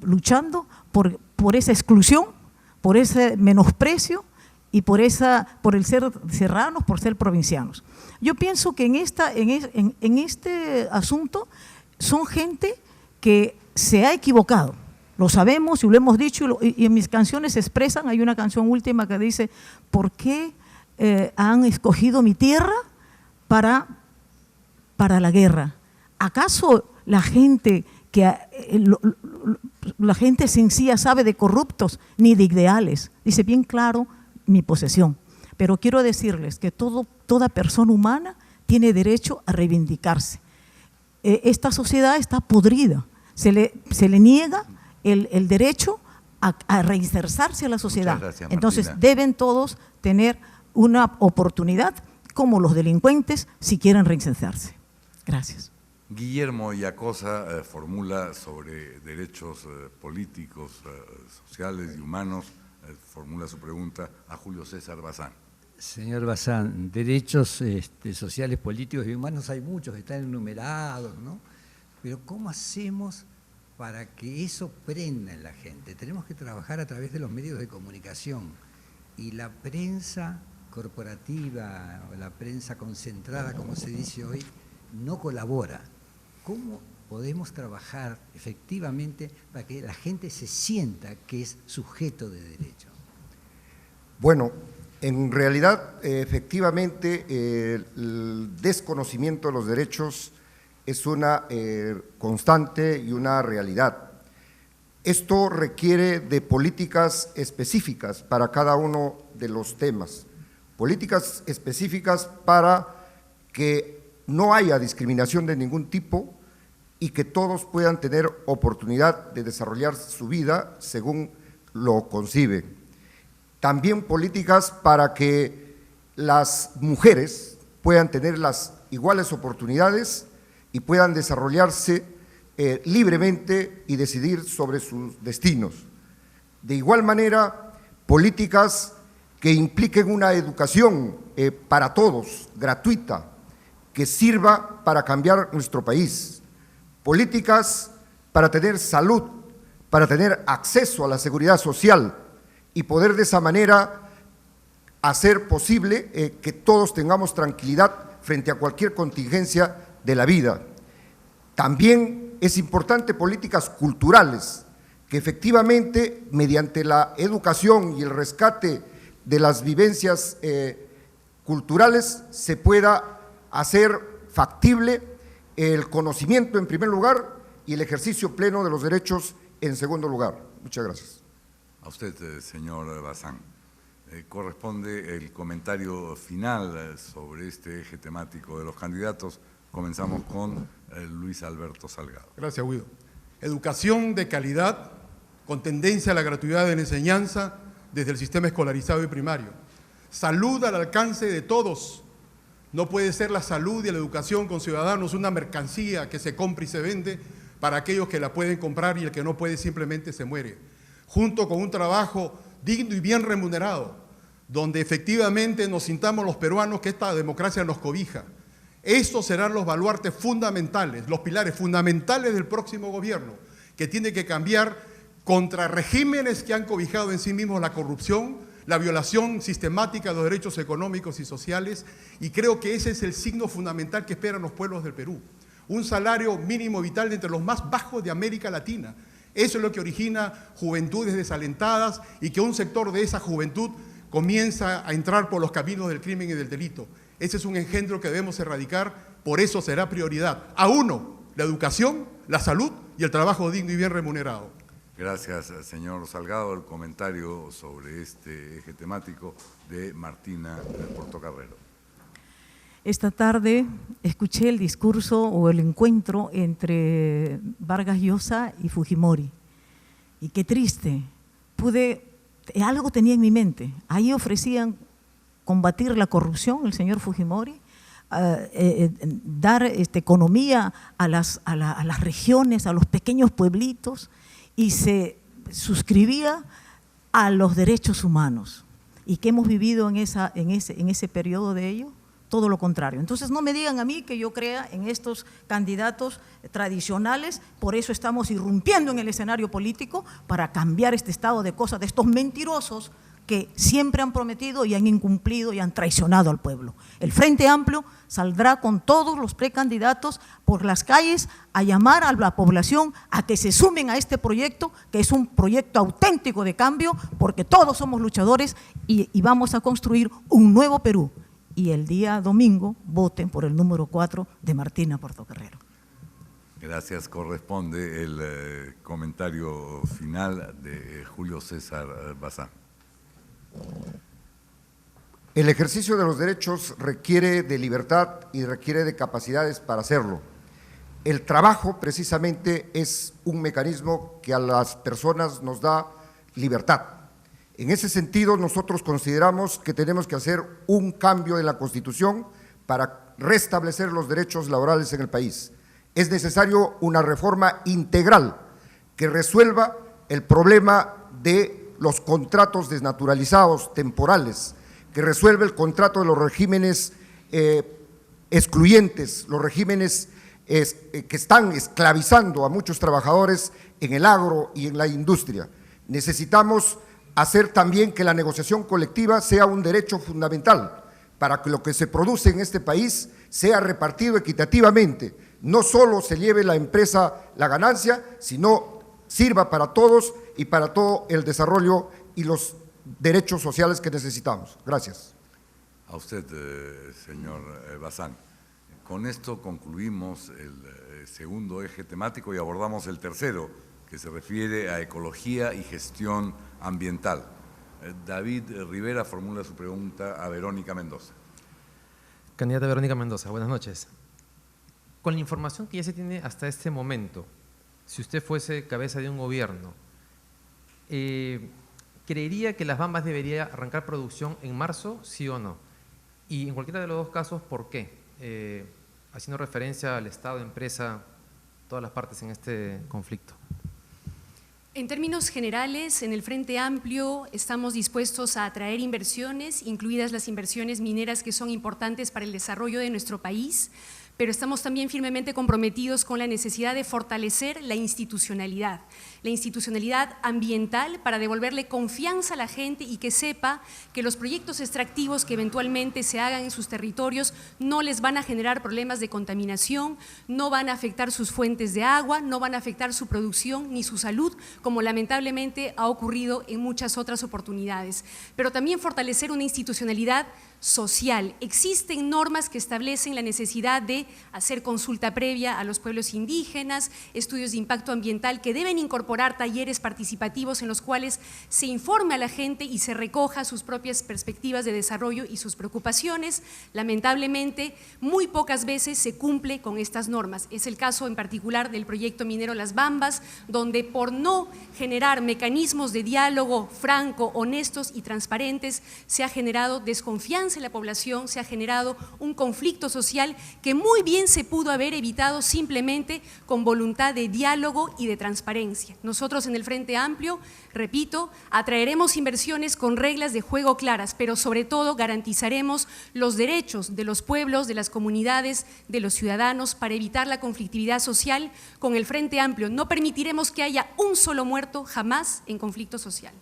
luchando por esa exclusión, por ese menosprecio y por el ser serranos, por ser provincianos. Yo pienso que en este asunto son gente que se ha equivocado, lo sabemos y lo hemos dicho y en mis canciones se expresan. Hay una canción última que dice: ¿por qué han escogido mi tierra para la guerra? ¿Acaso la gente sencilla sabe de corruptos ni de ideales? Dice bien claro mi posesión. Pero quiero decirles que toda persona humana tiene derecho a reivindicarse. Esta sociedad está podrida, se le niega el derecho a reinsertarse a la sociedad. Gracias, Entonces, Martina. deben todos tener una oportunidad, como los delincuentes, si quieren reinsertarse. Gracias. Guillermo Yacosa formula sobre derechos políticos, sociales y humanos, formula su pregunta a Julio César Bazán. Señor Bazán, derechos sociales, políticos y humanos hay muchos, están enumerados, ¿no? Pero ¿cómo hacemos para que eso prenda en la gente? Tenemos que trabajar a través de los medios de comunicación, y la prensa corporativa o la prensa concentrada, como se dice hoy, no colabora. ¿Cómo podemos trabajar efectivamente para que la gente se sienta que es sujeto de derecho? Bueno, en realidad, efectivamente, el desconocimiento de los derechos es una constante y una realidad. Esto requiere de políticas específicas para cada uno de los temas, políticas específicas para que no haya discriminación de ningún tipo y que todos puedan tener oportunidad de desarrollar su vida según lo concibe. También políticas para que las mujeres puedan tener las iguales oportunidades y puedan desarrollarse libremente y decidir sobre sus destinos. De igual manera, políticas que impliquen una educación para todos, gratuita, que sirva para cambiar nuestro país. Políticas para tener salud, para tener acceso a la seguridad social y poder de esa manera hacer posible que todos tengamos tranquilidad frente a cualquier contingencia de la vida. También es importante políticas culturales, que efectivamente mediante la educación y el rescate de las vivencias culturales se pueda hacer factible el conocimiento en primer lugar y el ejercicio pleno de los derechos en segundo lugar. Muchas gracias. A usted, señor Bazán. Corresponde el comentario final sobre este eje temático de los candidatos. Comenzamos con Luis Alberto Salgado. Gracias, Guido. Educación de calidad con tendencia a la gratuidad de la enseñanza desde el sistema escolarizado y primario. Salud al alcance de todos. No puede ser la salud y la educación con ciudadanos una mercancía que se compra y se vende para aquellos que la pueden comprar y el que no puede simplemente se muere. Junto con un trabajo digno y bien remunerado, donde efectivamente nos sintamos los peruanos que esta democracia nos cobija. Estos serán los baluartes fundamentales, los pilares fundamentales del próximo gobierno, que tiene que cambiar contra regímenes que han cobijado en sí mismos la corrupción, la violación sistemática de los derechos económicos y sociales, y creo que ese es el signo fundamental que esperan los pueblos del Perú. Un salario mínimo vital de entre los más bajos de América Latina. Eso es lo que origina juventudes desalentadas y que un sector de esa juventud comienza a entrar por los caminos del crimen y del delito. Ese es un engendro que debemos erradicar, por eso será prioridad. A uno, la educación, la salud y el trabajo digno y bien remunerado. Gracias, señor Salgado. El comentario sobre este eje temático de Martina Portocarrero. Esta tarde escuché el discurso o el encuentro entre Vargas Llosa y Fujimori. Y qué triste, algo tenía en mi mente. Ahí ofrecían combatir la corrupción, el señor Fujimori, dar economía a las regiones, a los pequeños pueblitos, y se suscribía a los derechos humanos. ¿Y qué hemos vivido en ese periodo de ello? Todo lo contrario. Entonces no me digan a mí que yo crea en estos candidatos tradicionales, por eso estamos irrumpiendo en el escenario político para cambiar este estado de cosas de estos mentirosos que siempre han prometido y han incumplido y han traicionado al pueblo. El Frente Amplio saldrá con todos los precandidatos por las calles a llamar a la población a que se sumen a este proyecto, que es un proyecto auténtico de cambio, porque todos somos luchadores y vamos a construir un nuevo Perú. Y el día domingo voten por el número 4 de Martina Portocarrero. Gracias. Corresponde el comentario final de Julio César Bazán. El ejercicio de los derechos requiere de libertad y requiere de capacidades para hacerlo. El trabajo precisamente es un mecanismo que a las personas nos da libertad. En ese sentido, nosotros consideramos que tenemos que hacer un cambio en la Constitución para restablecer los derechos laborales en el país. Es necesario una reforma integral que resuelva el problema de los contratos desnaturalizados temporales, que resuelva el contrato de los regímenes excluyentes, los regímenes que están esclavizando a muchos trabajadores en el agro y en la industria. Necesitamos hacer también que la negociación colectiva sea un derecho fundamental para que lo que se produce en este país sea repartido equitativamente, no solo se lleve la empresa la ganancia, sino sirva para todos y para todo el desarrollo y los derechos sociales que necesitamos. Gracias. A usted, señor Bazán. Con esto concluimos el segundo eje temático y abordamos el tercero, que se refiere a ecología y gestión ambiental. David Rivera formula su pregunta a Verónica Mendoza. Candidata Verónica Mendoza, buenas noches. Con la información que ya se tiene hasta este momento, si usted fuese cabeza de un gobierno, ¿creería que Las Bambas debería arrancar producción en marzo, sí o no? Y en cualquiera de los dos casos, ¿por qué? Haciendo referencia al Estado, empresa, todas las partes en este conflicto. En términos generales, en el Frente Amplio estamos dispuestos a atraer inversiones, incluidas las inversiones mineras que son importantes para el desarrollo de nuestro país, pero estamos también firmemente comprometidos con la necesidad de fortalecer la institucionalidad ambiental para devolverle confianza a la gente y que sepa que los proyectos extractivos que eventualmente se hagan en sus territorios no les van a generar problemas de contaminación, no van a afectar sus fuentes de agua, no van a afectar su producción ni su salud, como lamentablemente ha ocurrido en muchas otras oportunidades. Pero también fortalecer una institucionalidad social. Existen normas que establecen la necesidad de hacer consulta previa a los pueblos indígenas, estudios de impacto ambiental que deben incorporar talleres participativos en los cuales se informe a la gente y se recoja sus propias perspectivas de desarrollo y sus preocupaciones. Lamentablemente, muy pocas veces se cumple con estas normas. Es el caso en particular del proyecto minero Las Bambas, donde por no generar mecanismos de diálogo franco, honestos y transparentes, se ha generado desconfianza en la población, se ha generado un conflicto social que muy bien se pudo haber evitado simplemente con voluntad de diálogo y de transparencia. Nosotros en el Frente Amplio, repito, atraeremos inversiones con reglas de juego claras, pero sobre todo garantizaremos los derechos de los pueblos, de las comunidades, de los ciudadanos para evitar la conflictividad social. Con el Frente Amplio no permitiremos que haya un solo muerto jamás en conflicto social.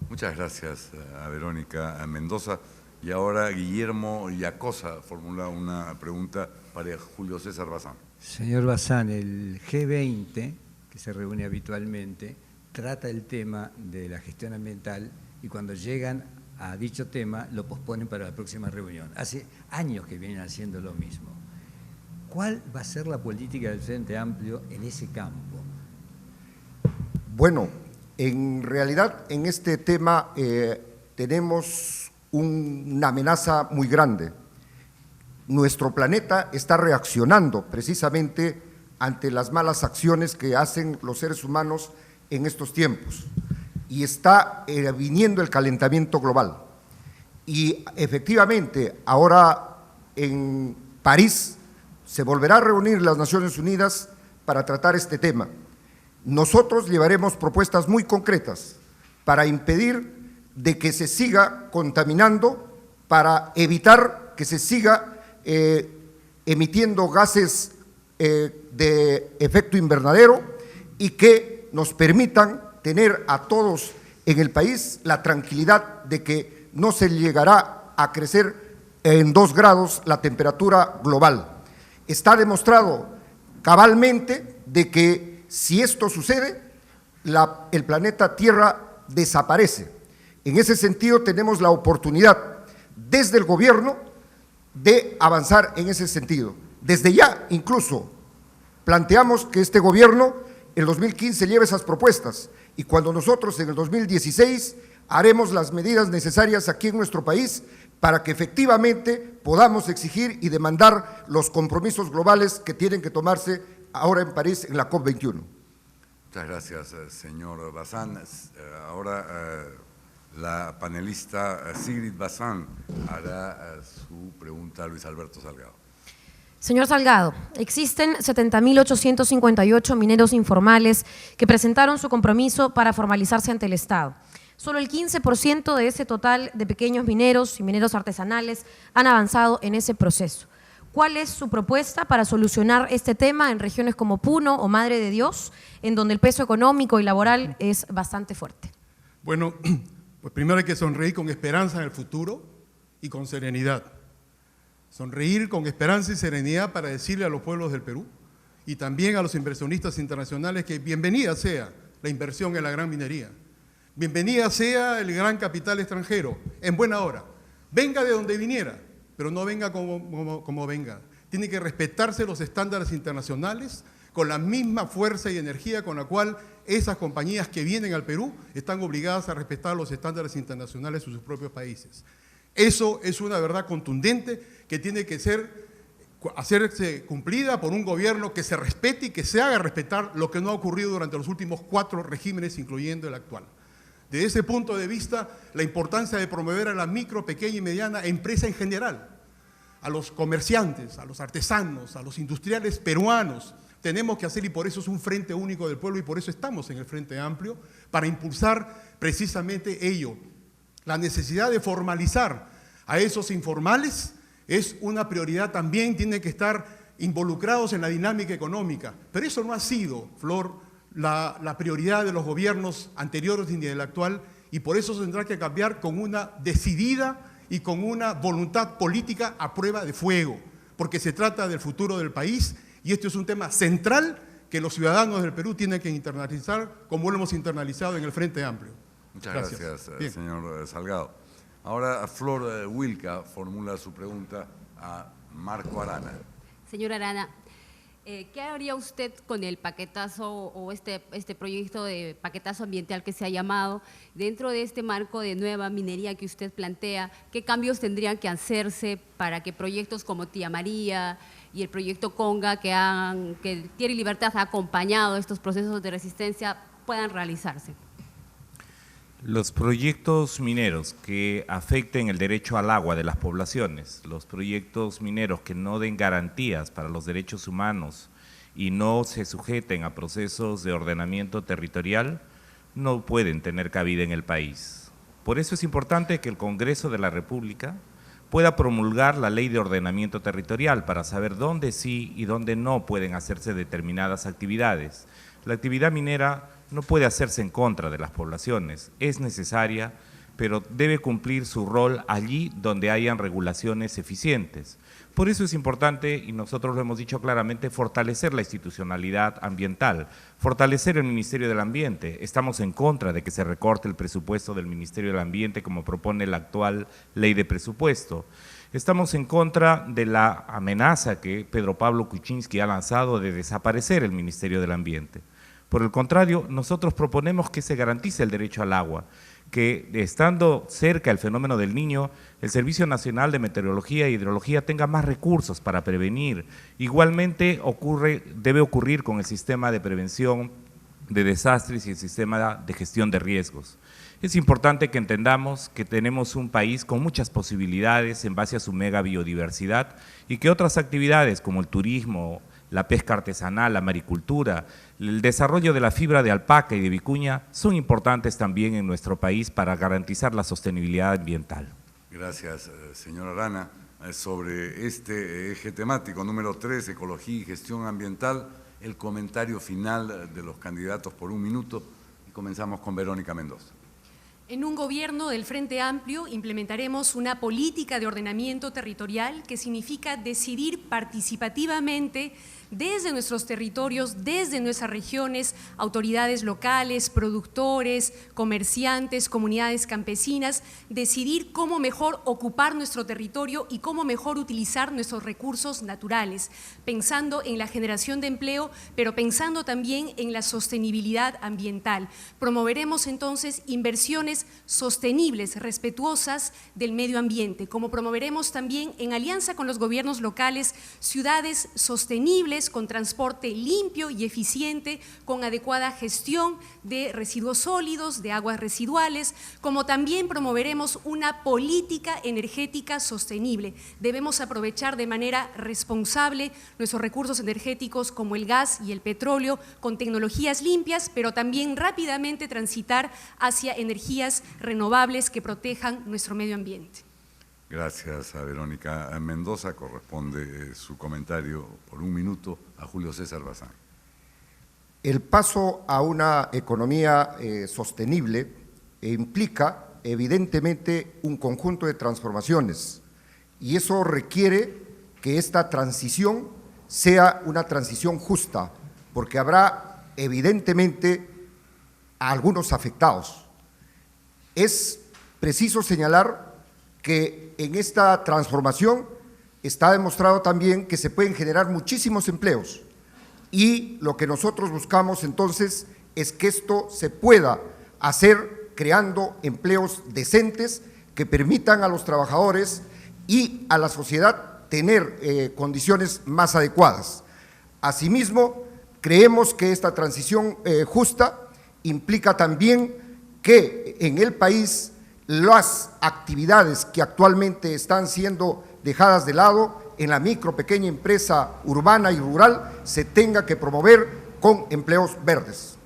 Muchas gracias a Verónica Mendoza. Y ahora Guillermo Yacosa formula una pregunta para Julio César Bazán. Señor Bazán, el G20, que se reúne habitualmente, trata el tema de la gestión ambiental y cuando llegan a dicho tema lo posponen para la próxima reunión. Hace años que vienen haciendo lo mismo. ¿Cuál va a ser la política del Frente Amplio en ese campo? Bueno, en realidad en este tema tenemos una amenaza muy grande. Nuestro planeta está reaccionando precisamente ante las malas acciones que hacen los seres humanos en estos tiempos y está viniendo el calentamiento global. Y efectivamente, ahora en París se volverá a reunir las Naciones Unidas para tratar este tema. Nosotros llevaremos propuestas muy concretas para impedir de que se siga contaminando, para evitar que se siga emitiendo gases de efecto invernadero y que nos permitan tener a todos en el país la tranquilidad de que no se llegará a crecer en 2 grados la temperatura global. Está demostrado cabalmente de que si esto sucede, el planeta Tierra desaparece. En ese sentido tenemos la oportunidad desde el gobierno de avanzar en ese sentido. Desde ya incluso planteamos que este gobierno en 2015 lleve esas propuestas y cuando nosotros en el 2016 haremos las medidas necesarias aquí en nuestro país para que efectivamente podamos exigir y demandar los compromisos globales que tienen que tomarse ahora en París en la COP21. Muchas gracias, señor Bazán. Ahora la panelista Sigrid Bazán hará su pregunta a Luis Alberto Salgado. Señor Salgado, existen 70.858 mineros informales que presentaron su compromiso para formalizarse ante el Estado. Solo el 15% de ese total de pequeños mineros y mineros artesanales han avanzado en ese proceso. ¿Cuál es su propuesta para solucionar este tema en regiones como Puno o Madre de Dios, en donde el peso económico y laboral es bastante fuerte? Bueno, pues primero hay que sonreír con esperanza en el futuro y con serenidad. Sonreír con esperanza y serenidad para decirle a los pueblos del Perú y también a los inversionistas internacionales que bienvenida sea la inversión en la gran minería. Bienvenida sea el gran capital extranjero, en buena hora. Venga de donde viniera, pero no venga como venga. Tiene que respetarse los estándares internacionales con la misma fuerza y energía con la cual esas compañías que vienen al Perú están obligadas a respetar los estándares internacionales de sus propios países. Eso es una verdad contundente que tiene que hacerse cumplida por un gobierno que se respete y que se haga respetar lo que no ha ocurrido durante los últimos 4 regímenes, incluyendo el actual. Desde ese punto de vista, la importancia de promover a la micro, pequeña y mediana empresa en general, a los comerciantes, a los artesanos, a los industriales peruanos, tenemos que hacer, y por eso es un Frente Único del Pueblo y por eso estamos en el Frente Amplio, para impulsar precisamente ello. La necesidad de formalizar a esos informales es una prioridad también, tienen que estar involucrados en la dinámica económica, pero eso no ha sido, Flor, la prioridad de los gobiernos anteriores ni del actual, y por eso se tendrá que cambiar con una decidida y con una voluntad política a prueba de fuego, porque se trata del futuro del país y esto es un tema central que los ciudadanos del Perú tienen que internalizar como lo hemos internalizado en el Frente Amplio. Muchas gracias, señor Salgado. Ahora Flor Wilca formula su pregunta a Marco Arana. Señor Arana, ¿qué haría usted con el paquetazo o este proyecto de paquetazo ambiental que se ha llamado? Dentro de este marco de nueva minería que usted plantea, ¿qué cambios tendrían que hacerse para que proyectos como Tía María y el proyecto Conga, que Tierra y Libertad ha acompañado estos procesos de resistencia, puedan realizarse? Los proyectos mineros que afecten el derecho al agua de las poblaciones, los proyectos mineros que no den garantías para los derechos humanos y no se sujeten a procesos de ordenamiento territorial, no pueden tener cabida en el país. Por eso es importante que el Congreso de la República pueda promulgar la Ley de Ordenamiento Territorial para saber dónde sí y dónde no pueden hacerse determinadas actividades. La actividad minera no puede hacerse en contra de las poblaciones, es necesaria, pero debe cumplir su rol allí donde hayan regulaciones eficientes. Por eso es importante, y nosotros lo hemos dicho claramente, fortalecer la institucionalidad ambiental, fortalecer el Ministerio del Ambiente. Estamos en contra de que se recorte el presupuesto del Ministerio del Ambiente como propone la actual ley de presupuesto. Estamos en contra de la amenaza que Pedro Pablo Kuczynski ha lanzado de desaparecer el Ministerio del Ambiente. Por el contrario, nosotros proponemos que se garantice el derecho al agua, que estando cerca el fenómeno del Niño, el Servicio Nacional de Meteorología e Hidrología tenga más recursos para prevenir. Igualmente debe ocurrir con el sistema de prevención de desastres y el sistema de gestión de riesgos. Es importante que entendamos que tenemos un país con muchas posibilidades en base a su mega biodiversidad y que otras actividades como el turismo, la pesca artesanal, la maricultura, el desarrollo de la fibra de alpaca y de vicuña son importantes también en nuestro país para garantizar la sostenibilidad ambiental. Gracias, señor Arana. Sobre este eje temático número 3, ecología y gestión ambiental, el comentario final de los candidatos por 1 minuto y comenzamos con Verónica Mendoza. En un gobierno del Frente Amplio implementaremos una política de ordenamiento territorial que significa decidir participativamente desde nuestros territorios, desde nuestras regiones, autoridades locales, productores, comerciantes, comunidades campesinas, decidir cómo mejor ocupar nuestro territorio y cómo mejor utilizar nuestros recursos naturales, pensando en la generación de empleo, pero pensando también en la sostenibilidad ambiental. Promoveremos entonces inversiones sostenibles, respetuosas del medio ambiente, como promoveremos también en alianza con los gobiernos locales ciudades sostenibles sostenibles, con transporte limpio y eficiente, con adecuada gestión de residuos sólidos, de aguas residuales, como también promoveremos una política energética sostenible. Debemos aprovechar de manera responsable nuestros recursos energéticos como el gas y el petróleo con tecnologías limpias, pero también rápidamente transitar hacia energías renovables que protejan nuestro medio ambiente. Gracias a Verónica Mendoza. Corresponde su comentario por 1 minuto a Julio César Bazán. El paso a una economía sostenible implica evidentemente un conjunto de transformaciones y eso requiere que esta transición sea una transición justa, porque habrá evidentemente a algunos afectados. Es preciso señalar que en esta transformación está demostrado también que se pueden generar muchísimos empleos y lo que nosotros buscamos entonces es que esto se pueda hacer creando empleos decentes que permitan a los trabajadores y a la sociedad tener condiciones más adecuadas. Asimismo, creemos que esta transición justa implica también que en el país las actividades que actualmente están siendo dejadas de lado en la micro, pequeña empresa urbana y rural se tenga que promover con empleos verdes.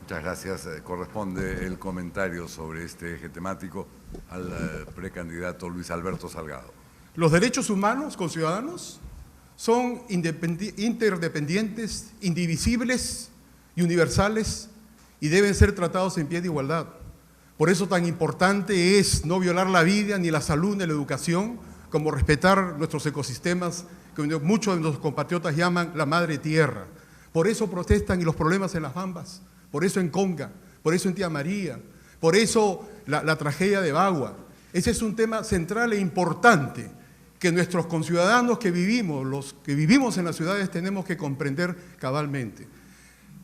Muchas gracias. Corresponde el comentario sobre este eje temático al precandidato Luis Alberto Salgado. Los derechos humanos, conciudadanos, son interdependientes, indivisibles y universales y deben ser tratados en pie de igualdad. Por eso tan importante es no violar la vida, ni la salud, ni la educación, como respetar nuestros ecosistemas, que muchos de nuestros compatriotas llaman la madre tierra. Por eso protestan y los problemas en las Bambas, por eso en Conga, por eso en Tía María, por eso la tragedia de Bagua. Ese es un tema central e importante que nuestros conciudadanos que vivimos, los que vivimos en las ciudades, tenemos que comprender cabalmente.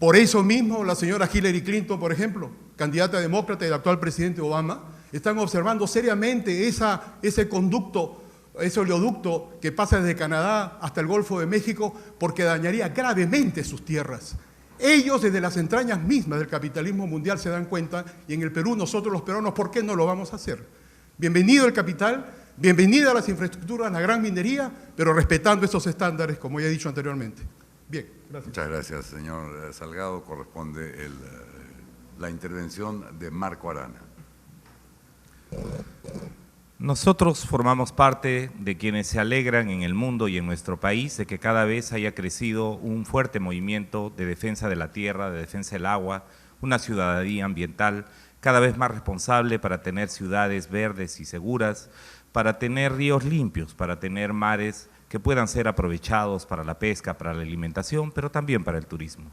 Por eso mismo la señora Hillary Clinton, por ejemplo, candidata demócrata y el actual presidente Obama, están observando seriamente ese conducto, ese oleoducto que pasa desde Canadá hasta el Golfo de México porque dañaría gravemente sus tierras. Ellos desde las entrañas mismas del capitalismo mundial se dan cuenta y en el Perú nosotros los peruanos, ¿por qué no lo vamos a hacer? Bienvenido el capital, bienvenida a las infraestructuras, la gran minería, pero respetando estos estándares como ya he dicho anteriormente. Bien, gracias. Muchas gracias, señor Salgado. Corresponde la intervención de Marco Arana. Nosotros formamos parte de quienes se alegran en el mundo y en nuestro país de que cada vez haya crecido un fuerte movimiento de defensa de la tierra, de defensa del agua, una ciudadanía ambiental cada vez más responsable para tener ciudades verdes y seguras, para tener ríos limpios, para tener mares que puedan ser aprovechados para la pesca, para la alimentación, pero también para el turismo.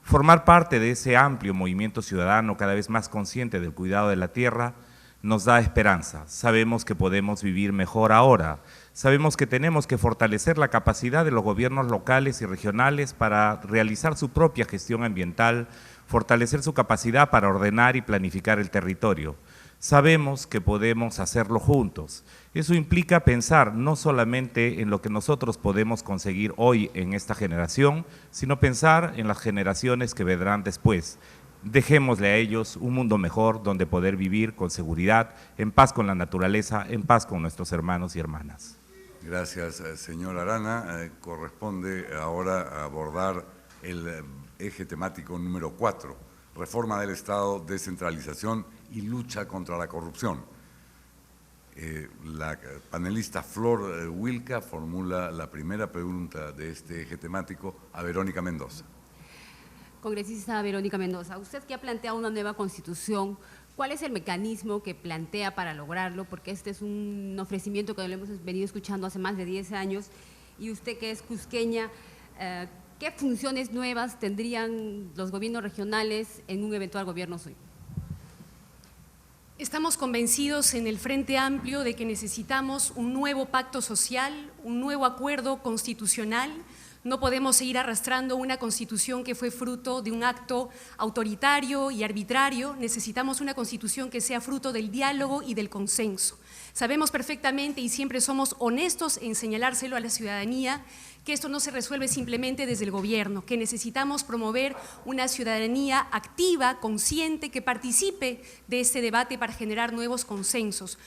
Formar parte de ese amplio movimiento ciudadano cada vez más consciente del cuidado de la tierra nos da esperanza. Sabemos que podemos vivir mejor ahora, sabemos que tenemos que fortalecer la capacidad de los gobiernos locales y regionales para realizar su propia gestión ambiental, fortalecer su capacidad para ordenar y planificar el territorio. Sabemos que podemos hacerlo juntos. Eso implica pensar no solamente en lo que nosotros podemos conseguir hoy en esta generación, sino pensar en las generaciones que vendrán después. Dejémosle a ellos un mundo mejor donde poder vivir con seguridad, en paz con la naturaleza, en paz con nuestros hermanos y hermanas. Gracias, señor Arana. Corresponde ahora abordar el eje temático número 4, reforma del Estado, descentralización y lucha contra la corrupción. La panelista Flor Wilca formula la primera pregunta de este eje temático a Verónica Mendoza. Congresista Verónica Mendoza, usted que ha planteado una nueva constitución, ¿cuál es el mecanismo que plantea para lograrlo? Porque este es un ofrecimiento que lo hemos venido escuchando hace más de 10 años y usted que es cusqueña, ¿qué funciones nuevas tendrían los gobiernos regionales en un eventual gobierno suyo? Estamos convencidos en el Frente Amplio de que necesitamos un nuevo pacto social, un nuevo acuerdo constitucional. No podemos seguir arrastrando una constitución que fue fruto de un acto autoritario y arbitrario. Necesitamos una constitución que sea fruto del diálogo y del consenso. Sabemos perfectamente y siempre somos honestos en señalárselo a la ciudadanía que esto no se resuelve simplemente desde el gobierno, que necesitamos promover una ciudadanía activa, consciente, que participe de este debate para generar nuevos consensos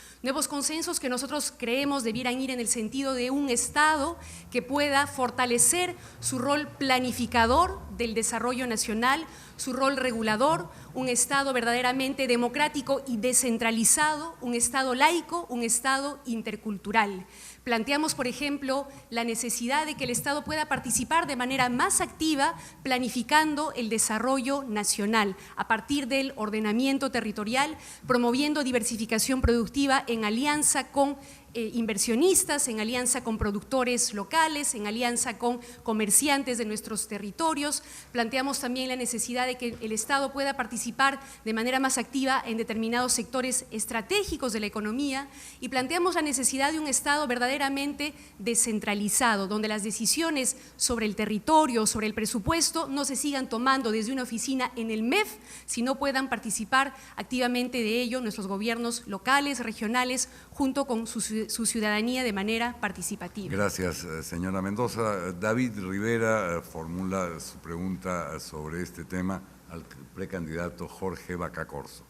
que nosotros creemos debieran ir en el sentido de un Estado que pueda fortalecer su rol planificador del desarrollo nacional, su rol regulador, un Estado verdaderamente democrático y descentralizado, un Estado laico, un Estado intercultural. Planteamos, por ejemplo, la necesidad de que el Estado pueda participar de manera más activa planificando el desarrollo nacional a partir del ordenamiento territorial, promoviendo diversificación productiva en alianza con inversionistas, en alianza con productores locales, en alianza con comerciantes de nuestros territorios. Planteamos también la necesidad de que el Estado pueda participar de manera más activa en determinados sectores estratégicos de la economía y planteamos la necesidad de un Estado verdaderamente descentralizado, donde las decisiones sobre el territorio, sobre el presupuesto, no se sigan tomando desde una oficina en el MEF, sino puedan participar activamente de ello nuestros gobiernos locales, regionales, junto con su ciudadanía de manera participativa. Gracias, señora Mendoza. David Rivera formula su pregunta sobre este tema al precandidato Jorge Vaca Corzo.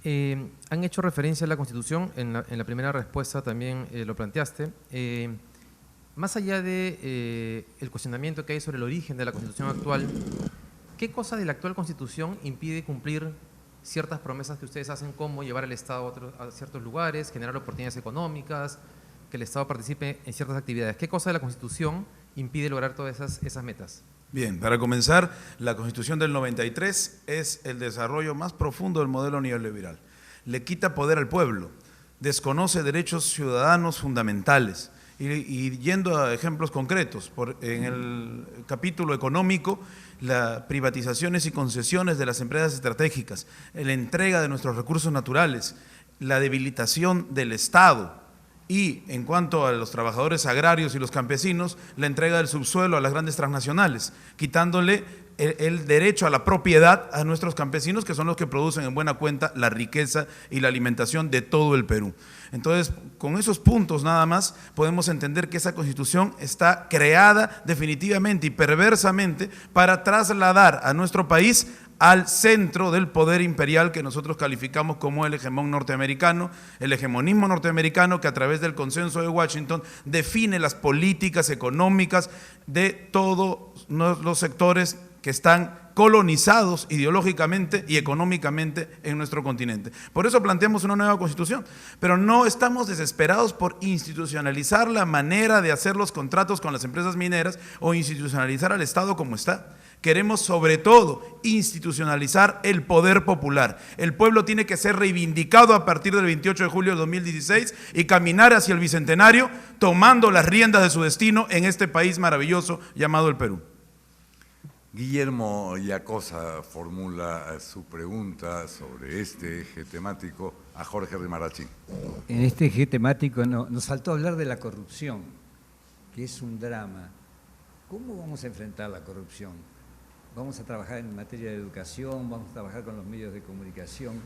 Han hecho referencia a la Constitución, en la primera respuesta también lo planteaste. Más allá de el cuestionamiento que hay sobre el origen de la Constitución actual, ¿qué cosa de la actual Constitución impide cumplir ciertas promesas que ustedes hacen, como llevar al Estado a ciertos lugares, generar oportunidades económicas, que el Estado participe en ciertas actividades? ¿Qué cosa de la Constitución impide lograr todas esas metas? Bien, para comenzar, la Constitución del 93 es el desarrollo más profundo del modelo neoliberal. Le quita poder al pueblo, desconoce derechos ciudadanos fundamentales. Y yendo a ejemplos concretos, en el capítulo económico, las privatizaciones y concesiones de las empresas estratégicas, la entrega de nuestros recursos naturales, la debilitación del Estado y, en cuanto a los trabajadores agrarios y los campesinos, la entrega del subsuelo a las grandes transnacionales, quitándole el derecho a la propiedad a nuestros campesinos, que son los que producen en buena cuenta la riqueza y la alimentación de todo el Perú. Entonces, con esos puntos nada más podemos entender que esa Constitución está creada definitivamente y perversamente para trasladar a nuestro país al centro del poder imperial que nosotros calificamos como el hegemón norteamericano, el hegemonismo norteamericano que a través del consenso de Washington define las políticas económicas de todos los sectores que están colonizados ideológicamente y económicamente en nuestro continente. Por eso planteamos una nueva Constitución, pero no estamos desesperados por institucionalizar la manera de hacer los contratos con las empresas mineras o institucionalizar al Estado como está. Queremos sobre todo institucionalizar el poder popular. El pueblo tiene que ser reivindicado a partir del 28 de julio de 2016 y caminar hacia el Bicentenario tomando las riendas de su destino en este país maravilloso llamado el Perú. Guillermo Yacosa formula su pregunta sobre este eje temático a Jorge Rimarachín. En este eje temático nos faltó hablar de la corrupción, que es un drama. ¿Cómo vamos a enfrentar la corrupción? Vamos a trabajar en materia de educación, vamos a trabajar con los medios de comunicación.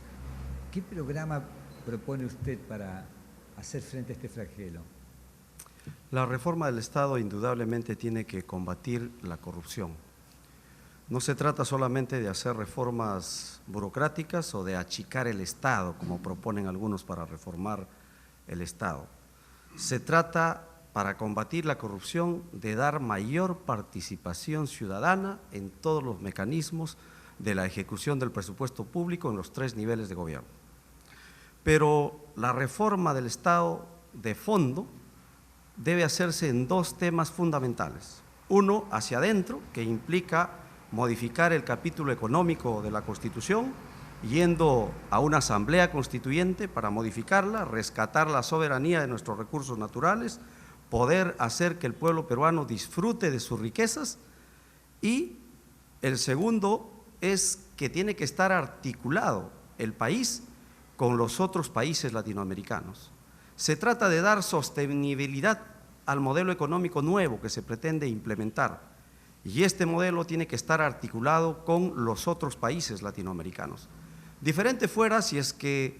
¿Qué programa propone usted para hacer frente a este flagelo? La reforma del Estado indudablemente tiene que combatir la corrupción. No se trata solamente de hacer reformas burocráticas o de achicar el Estado, como proponen algunos para reformar el Estado. Se trata, para combatir la corrupción, de dar mayor participación ciudadana en todos los mecanismos de la ejecución del presupuesto público en los 3 niveles de gobierno. Pero la reforma del Estado de fondo debe hacerse en 2 temas fundamentales. Uno, hacia adentro, que implica modificar el capítulo económico de la Constitución, yendo a una asamblea constituyente para modificarla, rescatar la soberanía de nuestros recursos naturales, poder hacer que el pueblo peruano disfrute de sus riquezas. Y el segundo es que tiene que estar articulado el país con los otros países latinoamericanos. Se trata de dar sostenibilidad al modelo económico nuevo que se pretende implementar. Y este modelo tiene que estar articulado con los otros países latinoamericanos. Diferente fuera si es que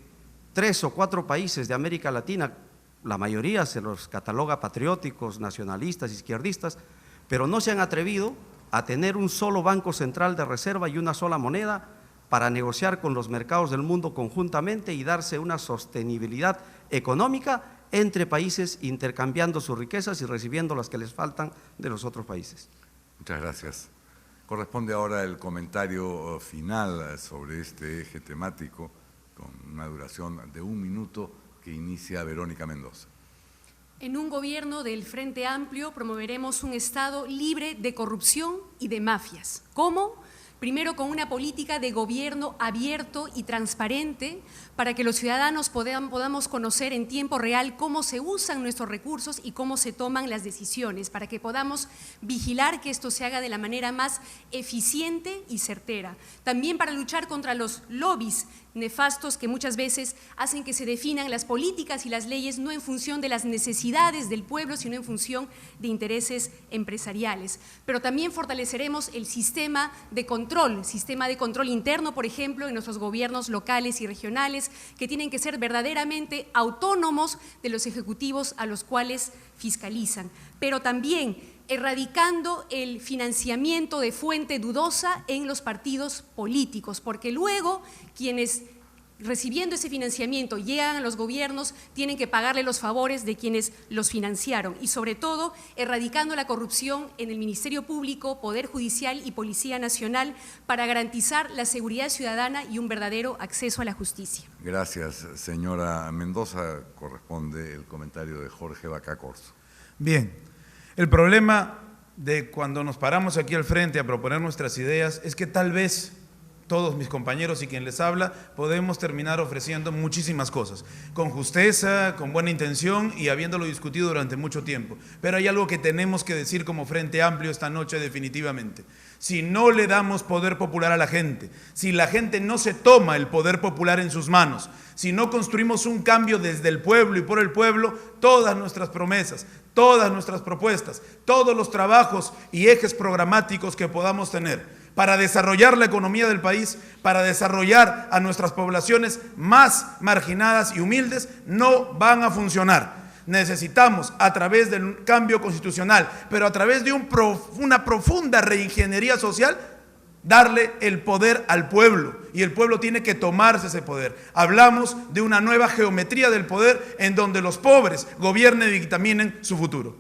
3 o 4 países de América Latina la mayoría se los cataloga patrióticos, nacionalistas, izquierdistas, pero no se han atrevido a tener un solo banco central de reserva y una sola moneda para negociar con los mercados del mundo conjuntamente y darse una sostenibilidad económica entre países, intercambiando sus riquezas y recibiendo las que les faltan de los otros países. Muchas gracias. Corresponde ahora el comentario final sobre este eje temático, con una duración de 1 minuto, que inicia Verónica Mendoza. En un gobierno del Frente Amplio promoveremos un Estado libre de corrupción y de mafias. ¿Cómo? Primero, con una política de gobierno abierto y transparente para que los ciudadanos podamos conocer en tiempo real cómo se usan nuestros recursos y cómo se toman las decisiones, para que podamos vigilar que esto se haga de la manera más eficiente y certera. También para luchar contra los lobbies nefastos que muchas veces hacen que se definan las políticas y las leyes no en función de las necesidades del pueblo, sino en función de intereses empresariales. Pero también fortaleceremos el sistema de control interno, por ejemplo, en nuestros gobiernos locales y regionales, que tienen que ser verdaderamente autónomos de los ejecutivos a los cuales fiscalizan. Pero también erradicando el financiamiento de fuente dudosa en los partidos políticos, porque luego quienes recibiendo ese financiamiento llegan a los gobiernos tienen que pagarle los favores de quienes los financiaron y sobre todo erradicando la corrupción en el Ministerio Público, Poder Judicial y Policía Nacional para garantizar la seguridad ciudadana y un verdadero acceso a la justicia. Gracias, señora Mendoza. Corresponde el comentario de Jorge Vaca Corzo. Bien, el problema de cuando nos paramos aquí al frente a proponer nuestras ideas es que tal vez todos mis compañeros y quien les habla, podemos terminar ofreciendo muchísimas cosas, con justeza, con buena intención y habiéndolo discutido durante mucho tiempo. Pero hay algo que tenemos que decir como Frente Amplio esta noche definitivamente. Si no le damos poder popular a la gente, si la gente no se toma el poder popular en sus manos, si no construimos un cambio desde el pueblo y por el pueblo, todas nuestras promesas, todas nuestras propuestas, todos los trabajos y ejes programáticos que podamos tener para desarrollar la economía del país, para desarrollar a nuestras poblaciones más marginadas y humildes, no van a funcionar. Necesitamos, a través del cambio constitucional, pero a través de una profunda reingeniería social, darle el poder al pueblo, y el pueblo tiene que tomarse ese poder. Hablamos de una nueva geometría del poder en donde los pobres gobiernen y dictaminen su futuro.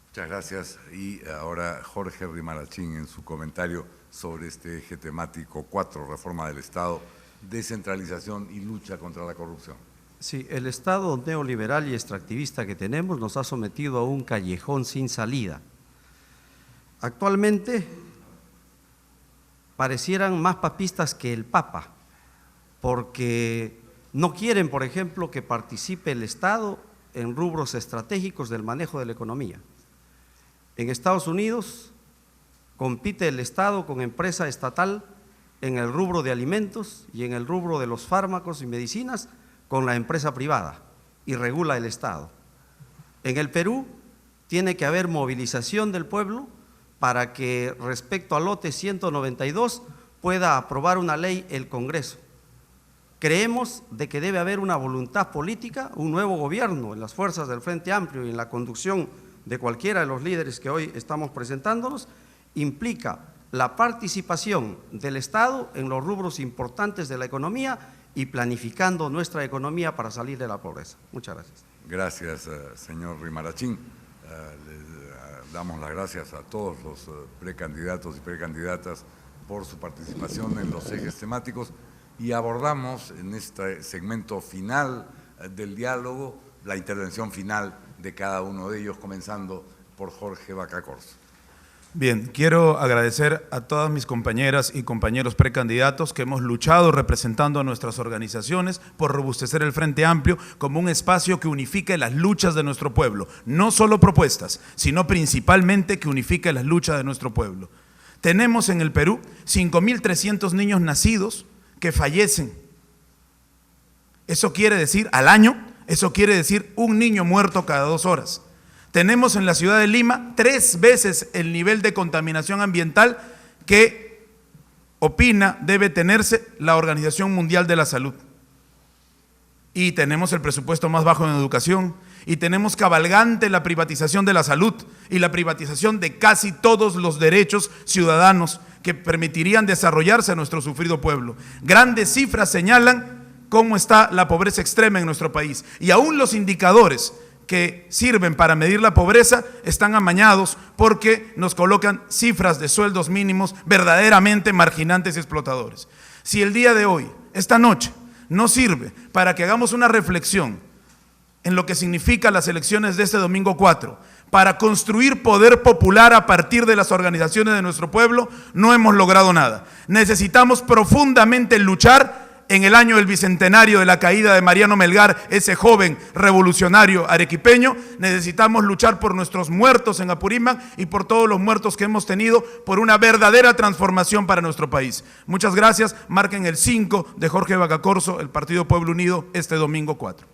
Muchas gracias. Y ahora Jorge Rimarachín en su comentario sobre este eje temático 4, reforma del Estado, descentralización y lucha contra la corrupción. Sí, el Estado neoliberal y extractivista que tenemos nos ha sometido a un callejón sin salida. Actualmente parecieran más papistas que el Papa, porque no quieren, por ejemplo, que participe el Estado en rubros estratégicos del manejo de la economía. En Estados Unidos compite el Estado con empresa estatal en el rubro de alimentos y en el rubro de los fármacos y medicinas con la empresa privada y regula el Estado. En el Perú tiene que haber movilización del pueblo para que respecto al lote 192 pueda aprobar una ley el Congreso. Creemos de que debe haber una voluntad política, un nuevo gobierno en las fuerzas del Frente Amplio y en la conducción de cualquiera de los líderes que hoy estamos presentándonos, implica la participación del Estado en los rubros importantes de la economía y planificando nuestra economía para salir de la pobreza. Muchas gracias. Gracias, señor Rimarachín. Les damos las gracias a todos los precandidatos y precandidatas por su participación en los ejes temáticos y abordamos en este segmento final del diálogo la intervención final de cada uno de ellos, comenzando por Jorge Vaca Corzo. Bien, quiero agradecer a todas mis compañeras y compañeros precandidatos que hemos luchado representando a nuestras organizaciones por robustecer el Frente Amplio como un espacio que unifique las luchas de nuestro pueblo, no solo propuestas, sino principalmente que unifique las luchas de nuestro pueblo. Tenemos en el Perú 5.300 niños nacidos que fallecen. Eso quiere decir al año, eso quiere decir un niño muerto cada 2 horas. Tenemos en la ciudad de Lima 3 veces el nivel de contaminación ambiental que opina debe tenerse la Organización Mundial de la Salud. y tenemos el presupuesto más bajo en educación, y tenemos cabalgante la privatización de la salud y la privatización de casi todos los derechos ciudadanos que permitirían desarrollarse a nuestro sufrido pueblo. Grandes cifras señalan cómo está la pobreza extrema en nuestro país, y aún los indicadores que sirven para medir la pobreza están amañados porque nos colocan cifras de sueldos mínimos verdaderamente marginantes y explotadores. Si el día de hoy, esta noche, no sirve para que hagamos una reflexión en lo que significa las elecciones de este domingo 4, para construir poder popular a partir de las organizaciones de nuestro pueblo, no hemos logrado nada. Necesitamos profundamente luchar en el año del bicentenario de la caída de Mariano Melgar, ese joven revolucionario arequipeño. Necesitamos luchar por nuestros muertos en Apurímac y por todos los muertos que hemos tenido, por una verdadera transformación para nuestro país. Muchas gracias. Marquen el 5 de Jorge Vacacorso, el Partido Pueblo Unido, este domingo 4.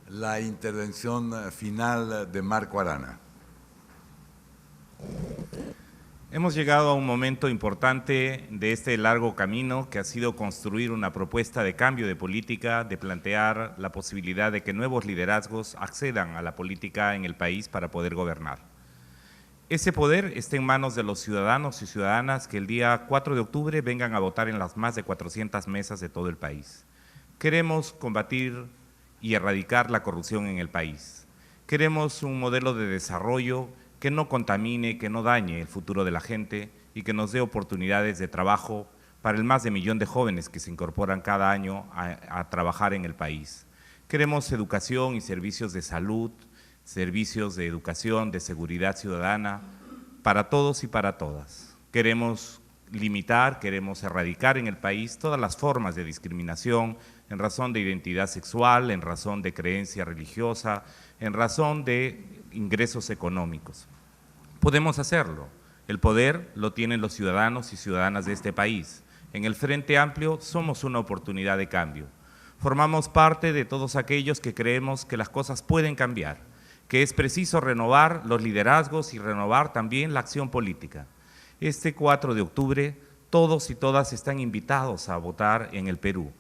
La intervención final de Marco Arana. Hemos llegado a un momento importante de este largo camino que ha sido construir una propuesta de cambio de política, de plantear la posibilidad de que nuevos liderazgos accedan a la política en el país para poder gobernar. Ese poder está en manos de los ciudadanos y ciudadanas que el día 4 de octubre vengan a votar en las más de 400 mesas de todo el país. Queremos combatir y erradicar la corrupción en el país. Queremos un modelo de desarrollo que no contamine, que no dañe el futuro de la gente y que nos dé oportunidades de trabajo para el más de 1 millón de jóvenes que se incorporan cada año a trabajar en el país. Queremos educación y servicios de salud, servicios de educación, de seguridad ciudadana, para todos y para todas. Queremos limitar, queremos erradicar en el país todas las formas de discriminación en razón de identidad sexual, en razón de creencia religiosa, en razón de ingresos económicos. Podemos hacerlo. El poder lo tienen los ciudadanos y ciudadanas de este país. En el Frente Amplio somos una oportunidad de cambio. Formamos parte de todos aquellos que creemos que las cosas pueden cambiar, que es preciso renovar los liderazgos y renovar también la acción política. Este 4 de octubre todos y todas están invitados a votar en el Perú.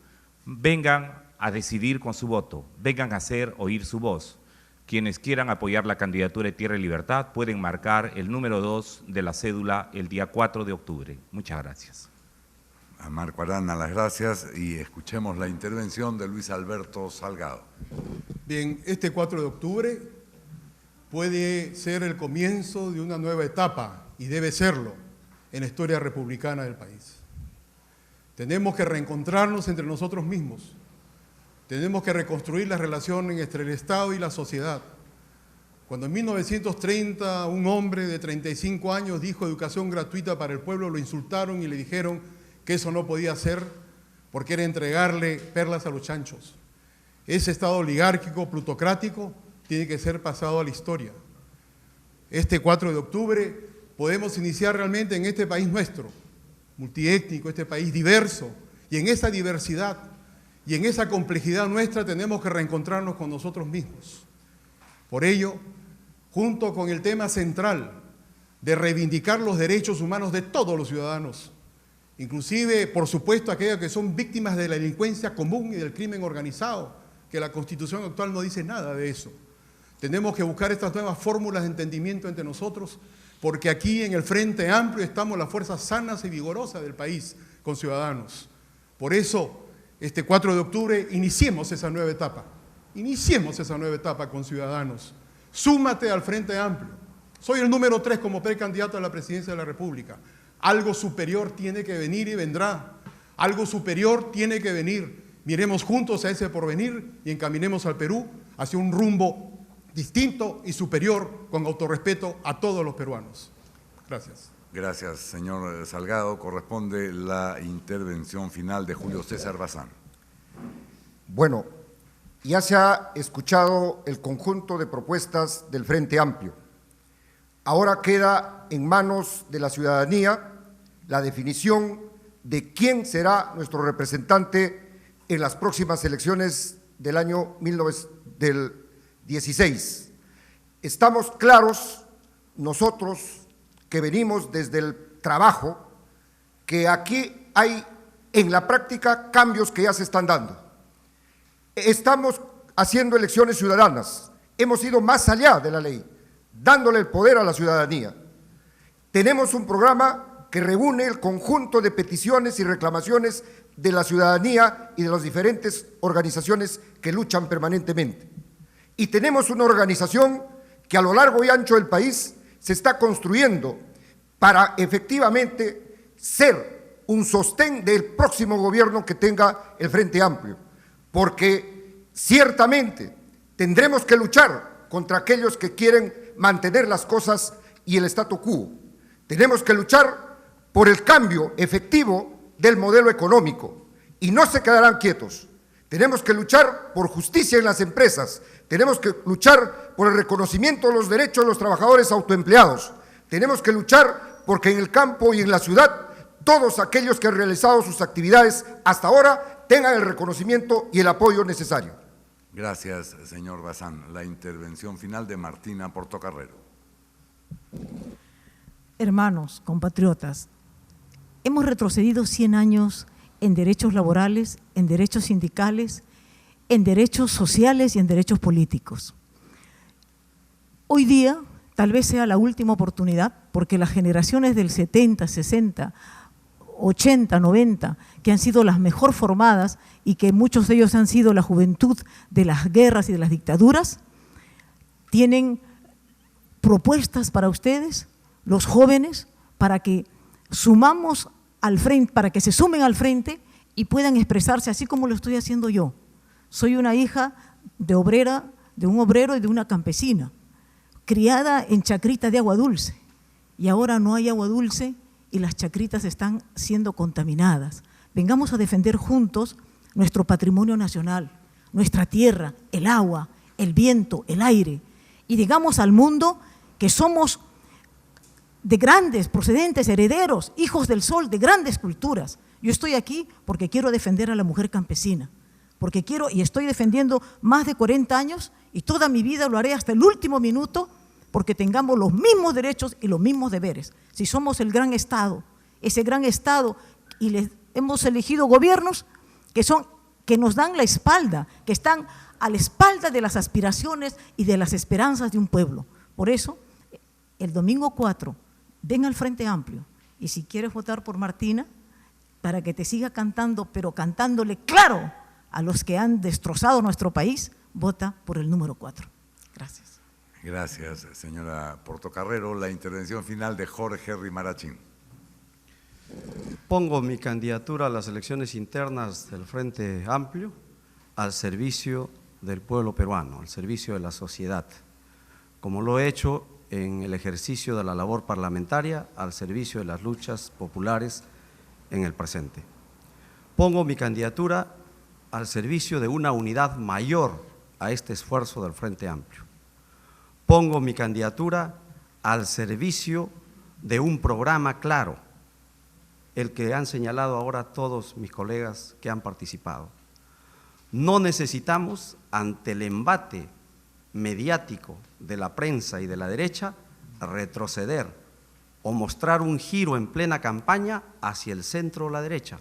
Vengan a decidir con su voto, vengan a hacer oír su voz. Quienes quieran apoyar la candidatura de Tierra y Libertad pueden marcar el número 2 de la cédula el día 4 de octubre. Muchas gracias. A Marco Arana las gracias y escuchemos la intervención de Luis Alberto Salgado. Bien, este 4 de octubre puede ser el comienzo de una nueva etapa y debe serlo en la historia republicana del país. Tenemos que reencontrarnos entre nosotros mismos. Tenemos que reconstruir las relaciones entre el Estado y la sociedad. Cuando en 1930 un hombre de 35 años dijo educación gratuita para el pueblo, lo insultaron y le dijeron que eso no podía ser porque era entregarle perlas a los chanchos. Ese Estado oligárquico, plutocrático, tiene que ser pasado a la historia. Este 4 de octubre podemos iniciar realmente en este país nuestro, multiétnico, este país diverso, y en esa diversidad y en esa complejidad nuestra tenemos que reencontrarnos con nosotros mismos. Por ello, junto con el tema central de reivindicar los derechos humanos de todos los ciudadanos, inclusive, por supuesto, aquellas que son víctimas de la delincuencia común y del crimen organizado, que la Constitución actual no dice nada de eso. Tenemos que buscar estas nuevas fórmulas de entendimiento entre nosotros, porque aquí en el Frente Amplio estamos las fuerzas sanas y vigorosas del país con ciudadanos. Por eso, este 4 de octubre, iniciemos esa nueva etapa. Iniciemos esa nueva etapa con ciudadanos. Súmate al Frente Amplio. Soy el número 3 como precandidato a la presidencia de la República. Algo superior tiene que venir y vendrá. Algo superior tiene que venir. Miremos juntos a ese porvenir y encaminemos al Perú hacia un rumbo distinto y superior con autorrespeto a todos los peruanos. Gracias. Gracias, señor Salgado. Corresponde la intervención final de Julio César Bazán. Bueno, ya se ha escuchado el conjunto de propuestas del Frente Amplio. Ahora queda en manos de la ciudadanía la definición de quién será nuestro representante en las próximas elecciones del año 2016. Estamos claros, nosotros que venimos desde el trabajo, que aquí hay en la práctica cambios que ya se están dando. estamos haciendo elecciones ciudadanas. Hemos ido más allá de la ley, dándole el poder a la ciudadanía. Tenemos un programa que reúne el conjunto de peticiones y reclamaciones de la ciudadanía y de las diferentes organizaciones que luchan permanentemente. Y tenemos una organización que a lo largo y ancho del país se está construyendo para efectivamente ser un sostén del próximo gobierno que tenga el Frente Amplio, porque ciertamente tendremos que luchar contra aquellos que quieren mantener las cosas y el statu quo. Tenemos que luchar por el cambio efectivo del modelo económico y no se quedarán quietos. Tenemos que luchar por justicia en las empresas, tenemos que luchar por el reconocimiento de los derechos de los trabajadores autoempleados, tenemos que luchar porque en el campo y en la ciudad todos aquellos que han realizado sus actividades hasta ahora tengan el reconocimiento y el apoyo necesario. Gracias, señor Bazán. La intervención final de Martina Portocarrero. Hermanos, compatriotas, hemos retrocedido 100 años en derechos laborales, en derechos sindicales, en derechos sociales y en derechos políticos. Hoy día tal vez sea la última oportunidad, porque las generaciones del 70, 60, 80, 90, que han sido las mejor formadas y que muchos de ellos han sido la juventud de las guerras y de las dictaduras, tienen propuestas para ustedes, los jóvenes, para que sumamos al frente, para que se sumen al frente y puedan expresarse así como lo estoy haciendo yo. Soy una hija de obrera, de un obrero y de una campesina, criada en chacrita de agua dulce, y ahora no hay agua dulce y las chacritas están siendo contaminadas. Vengamos a defender juntos nuestro patrimonio nacional, nuestra tierra, el agua, el viento, el aire, y digamos al mundo que somos de grandes procedentes, herederos, hijos del sol, de grandes culturas. Yo estoy aquí porque quiero defender a la mujer campesina, porque quiero y estoy defendiendo más de 40 años y toda mi vida lo haré hasta el último minuto, porque tengamos los mismos derechos y los mismos deberes. Si somos el gran Estado, ese gran Estado, y hemos elegido gobiernos que nos dan la espalda, que están a la espalda de las aspiraciones y de las esperanzas de un pueblo. Por eso, el domingo 4, ven al Frente Amplio, y si quieres votar por Martina, para que te siga cantando, pero cantándole claro a los que han destrozado nuestro país, vota por el número 4. Gracias. Gracias, señora Portocarrero. La intervención final de Jorge Rimarachín. Pongo mi candidatura a las elecciones internas del Frente Amplio al servicio del pueblo peruano, al servicio de la sociedad, como lo he hecho en el ejercicio de la labor parlamentaria, al servicio de las luchas populares en el presente. Pongo mi candidatura al servicio de una unidad mayor a este esfuerzo del Frente Amplio. Pongo mi candidatura al servicio de un programa claro, el que han señalado ahora todos mis colegas que han participado. No necesitamos, ante el embate mediático de la prensa y de la derecha, retroceder o mostrar un giro en plena campaña hacia el centro o la derecha.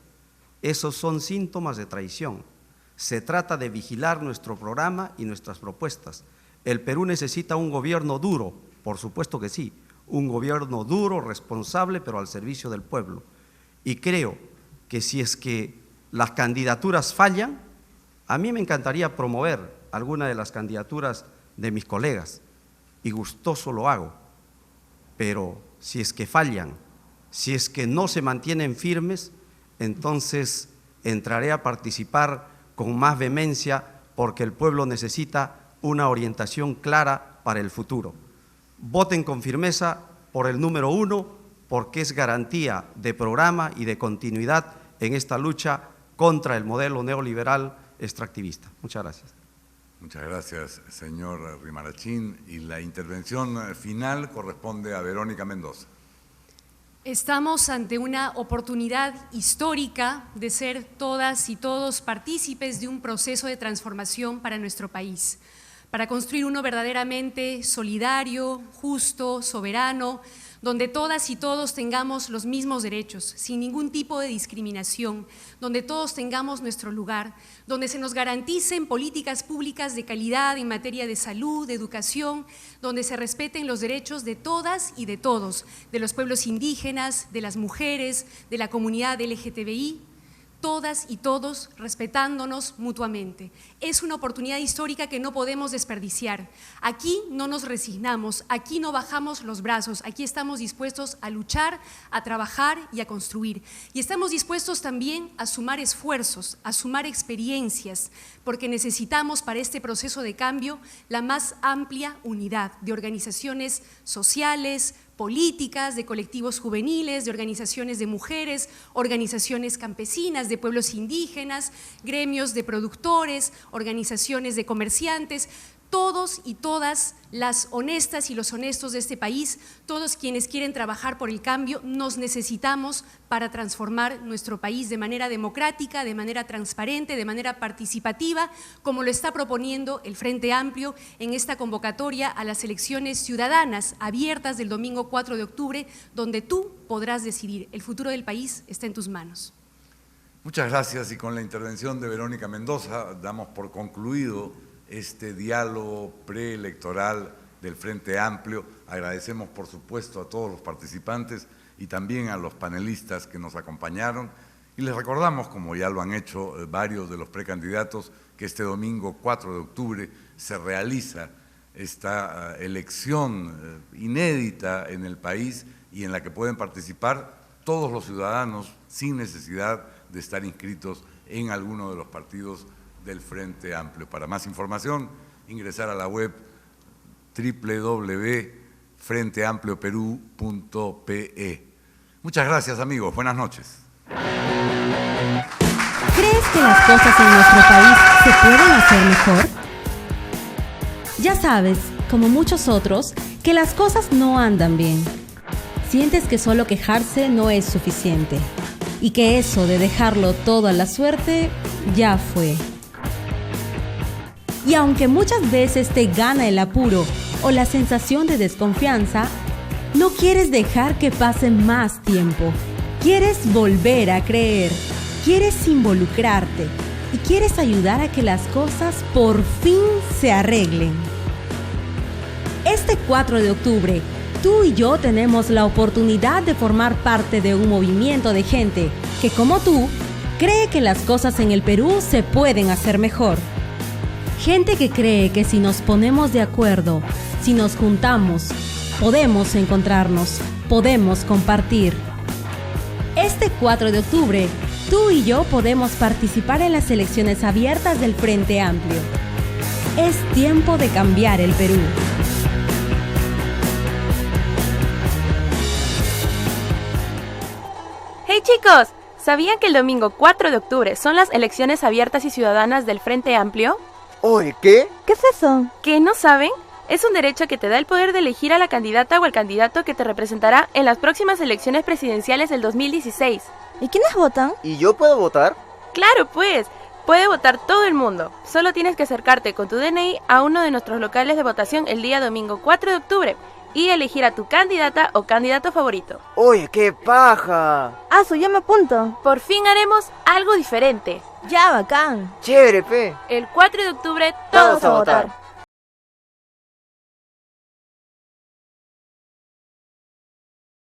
Esos son síntomas de traición. Se trata de vigilar nuestro programa y nuestras propuestas. El Perú necesita un gobierno duro, por supuesto que sí, un gobierno duro, responsable, pero al servicio del pueblo. Y creo que si es que las candidaturas fallan, a mí me encantaría promover alguna de las candidaturas de mis colegas, y gustoso lo hago, pero si es que fallan, si es que no se mantienen firmes, entonces entraré a participar con más vehemencia, porque el pueblo necesita una orientación clara para el futuro. Voten con firmeza por el número 1, porque es garantía de programa y de continuidad en esta lucha contra el modelo neoliberal extractivista. Muchas gracias. Muchas gracias, señor Rimarachín. Y la intervención final corresponde a Verónica Mendoza. Estamos ante una oportunidad histórica de ser todas y todos partícipes de un proceso de transformación para nuestro país, para construir uno verdaderamente solidario, justo, soberano, donde todas y todos tengamos los mismos derechos, sin ningún tipo de discriminación, donde todos tengamos nuestro lugar, donde se nos garanticen políticas públicas de calidad en materia de salud, de educación, donde se respeten los derechos de todas y de todos, de los pueblos indígenas, de las mujeres, de la comunidad LGTBI, todas y todos respetándonos mutuamente. Es una oportunidad histórica que no podemos desperdiciar. Aquí no nos resignamos, aquí no bajamos los brazos, aquí estamos dispuestos a luchar, a trabajar y a construir. Y estamos dispuestos también a sumar esfuerzos, a sumar experiencias, porque necesitamos para este proceso de cambio la más amplia unidad de organizaciones sociales, políticas, de colectivos juveniles, de organizaciones de mujeres, organizaciones campesinas, de pueblos indígenas, gremios de productores, organizaciones de comerciantes, todos y todas las honestas y los honestos de este país, todos quienes quieren trabajar por el cambio, nos necesitamos para transformar nuestro país de manera democrática, de manera transparente, de manera participativa, como lo está proponiendo el Frente Amplio en esta convocatoria a las elecciones ciudadanas abiertas del domingo 4 de octubre, donde tú podrás decidir. El futuro del país está en tus manos. Muchas gracias, y con la intervención de Verónica Mendoza damos por concluido este diálogo preelectoral del Frente Amplio. Agradecemos, por supuesto, a todos los participantes y también a los panelistas que nos acompañaron. Y les recordamos, como ya lo han hecho varios de los precandidatos, que este domingo 4 de octubre se realiza esta elección inédita en el país y en la que pueden participar todos los ciudadanos sin necesidad de estar inscritos en alguno de los partidos del Frente Amplio. Para más información, ingresar a la web www.frenteamplioperú.pe. Muchas gracias, amigos. Buenas noches. ¿Crees que las cosas en nuestro país se pueden hacer mejor? Ya sabes, como muchos otros, que las cosas no andan bien. Sientes que solo quejarse no es suficiente y que eso de dejarlo todo a la suerte ya fue. Y aunque muchas veces te gana el apuro o la sensación de desconfianza, no quieres dejar que pase más tiempo. Quieres volver a creer, quieres involucrarte y quieres ayudar a que las cosas por fin se arreglen. Este 4 de octubre, tú y yo tenemos la oportunidad de formar parte de un movimiento de gente que, como tú, cree que las cosas en el Perú se pueden hacer mejor. Gente que cree que si nos ponemos de acuerdo, si nos juntamos, podemos encontrarnos, podemos compartir. Este 4 de octubre, tú y yo podemos participar en las elecciones abiertas del Frente Amplio. Es tiempo de cambiar el Perú. ¡Hey chicos! ¿Sabían que el domingo 4 de octubre son las elecciones abiertas y ciudadanas del Frente Amplio? Oye, ¿qué? ¿Qué es eso? ¿Qué no saben? Es un derecho que te da el poder de elegir a la candidata o al candidato que te representará en las próximas elecciones presidenciales del 2016. ¿Y quiénes votan? ¿Y yo puedo votar? ¡Claro, pues! Puede votar todo el mundo. Solo tienes que acercarte con tu DNI a uno de nuestros locales de votación el día domingo 4 de octubre y elegir a tu candidata o candidato favorito. ¡Oye, qué paja! Ya me apunto. Por fin haremos algo diferente. Ya, bacán. Chévere, pe. El 4 de octubre, todos a votar.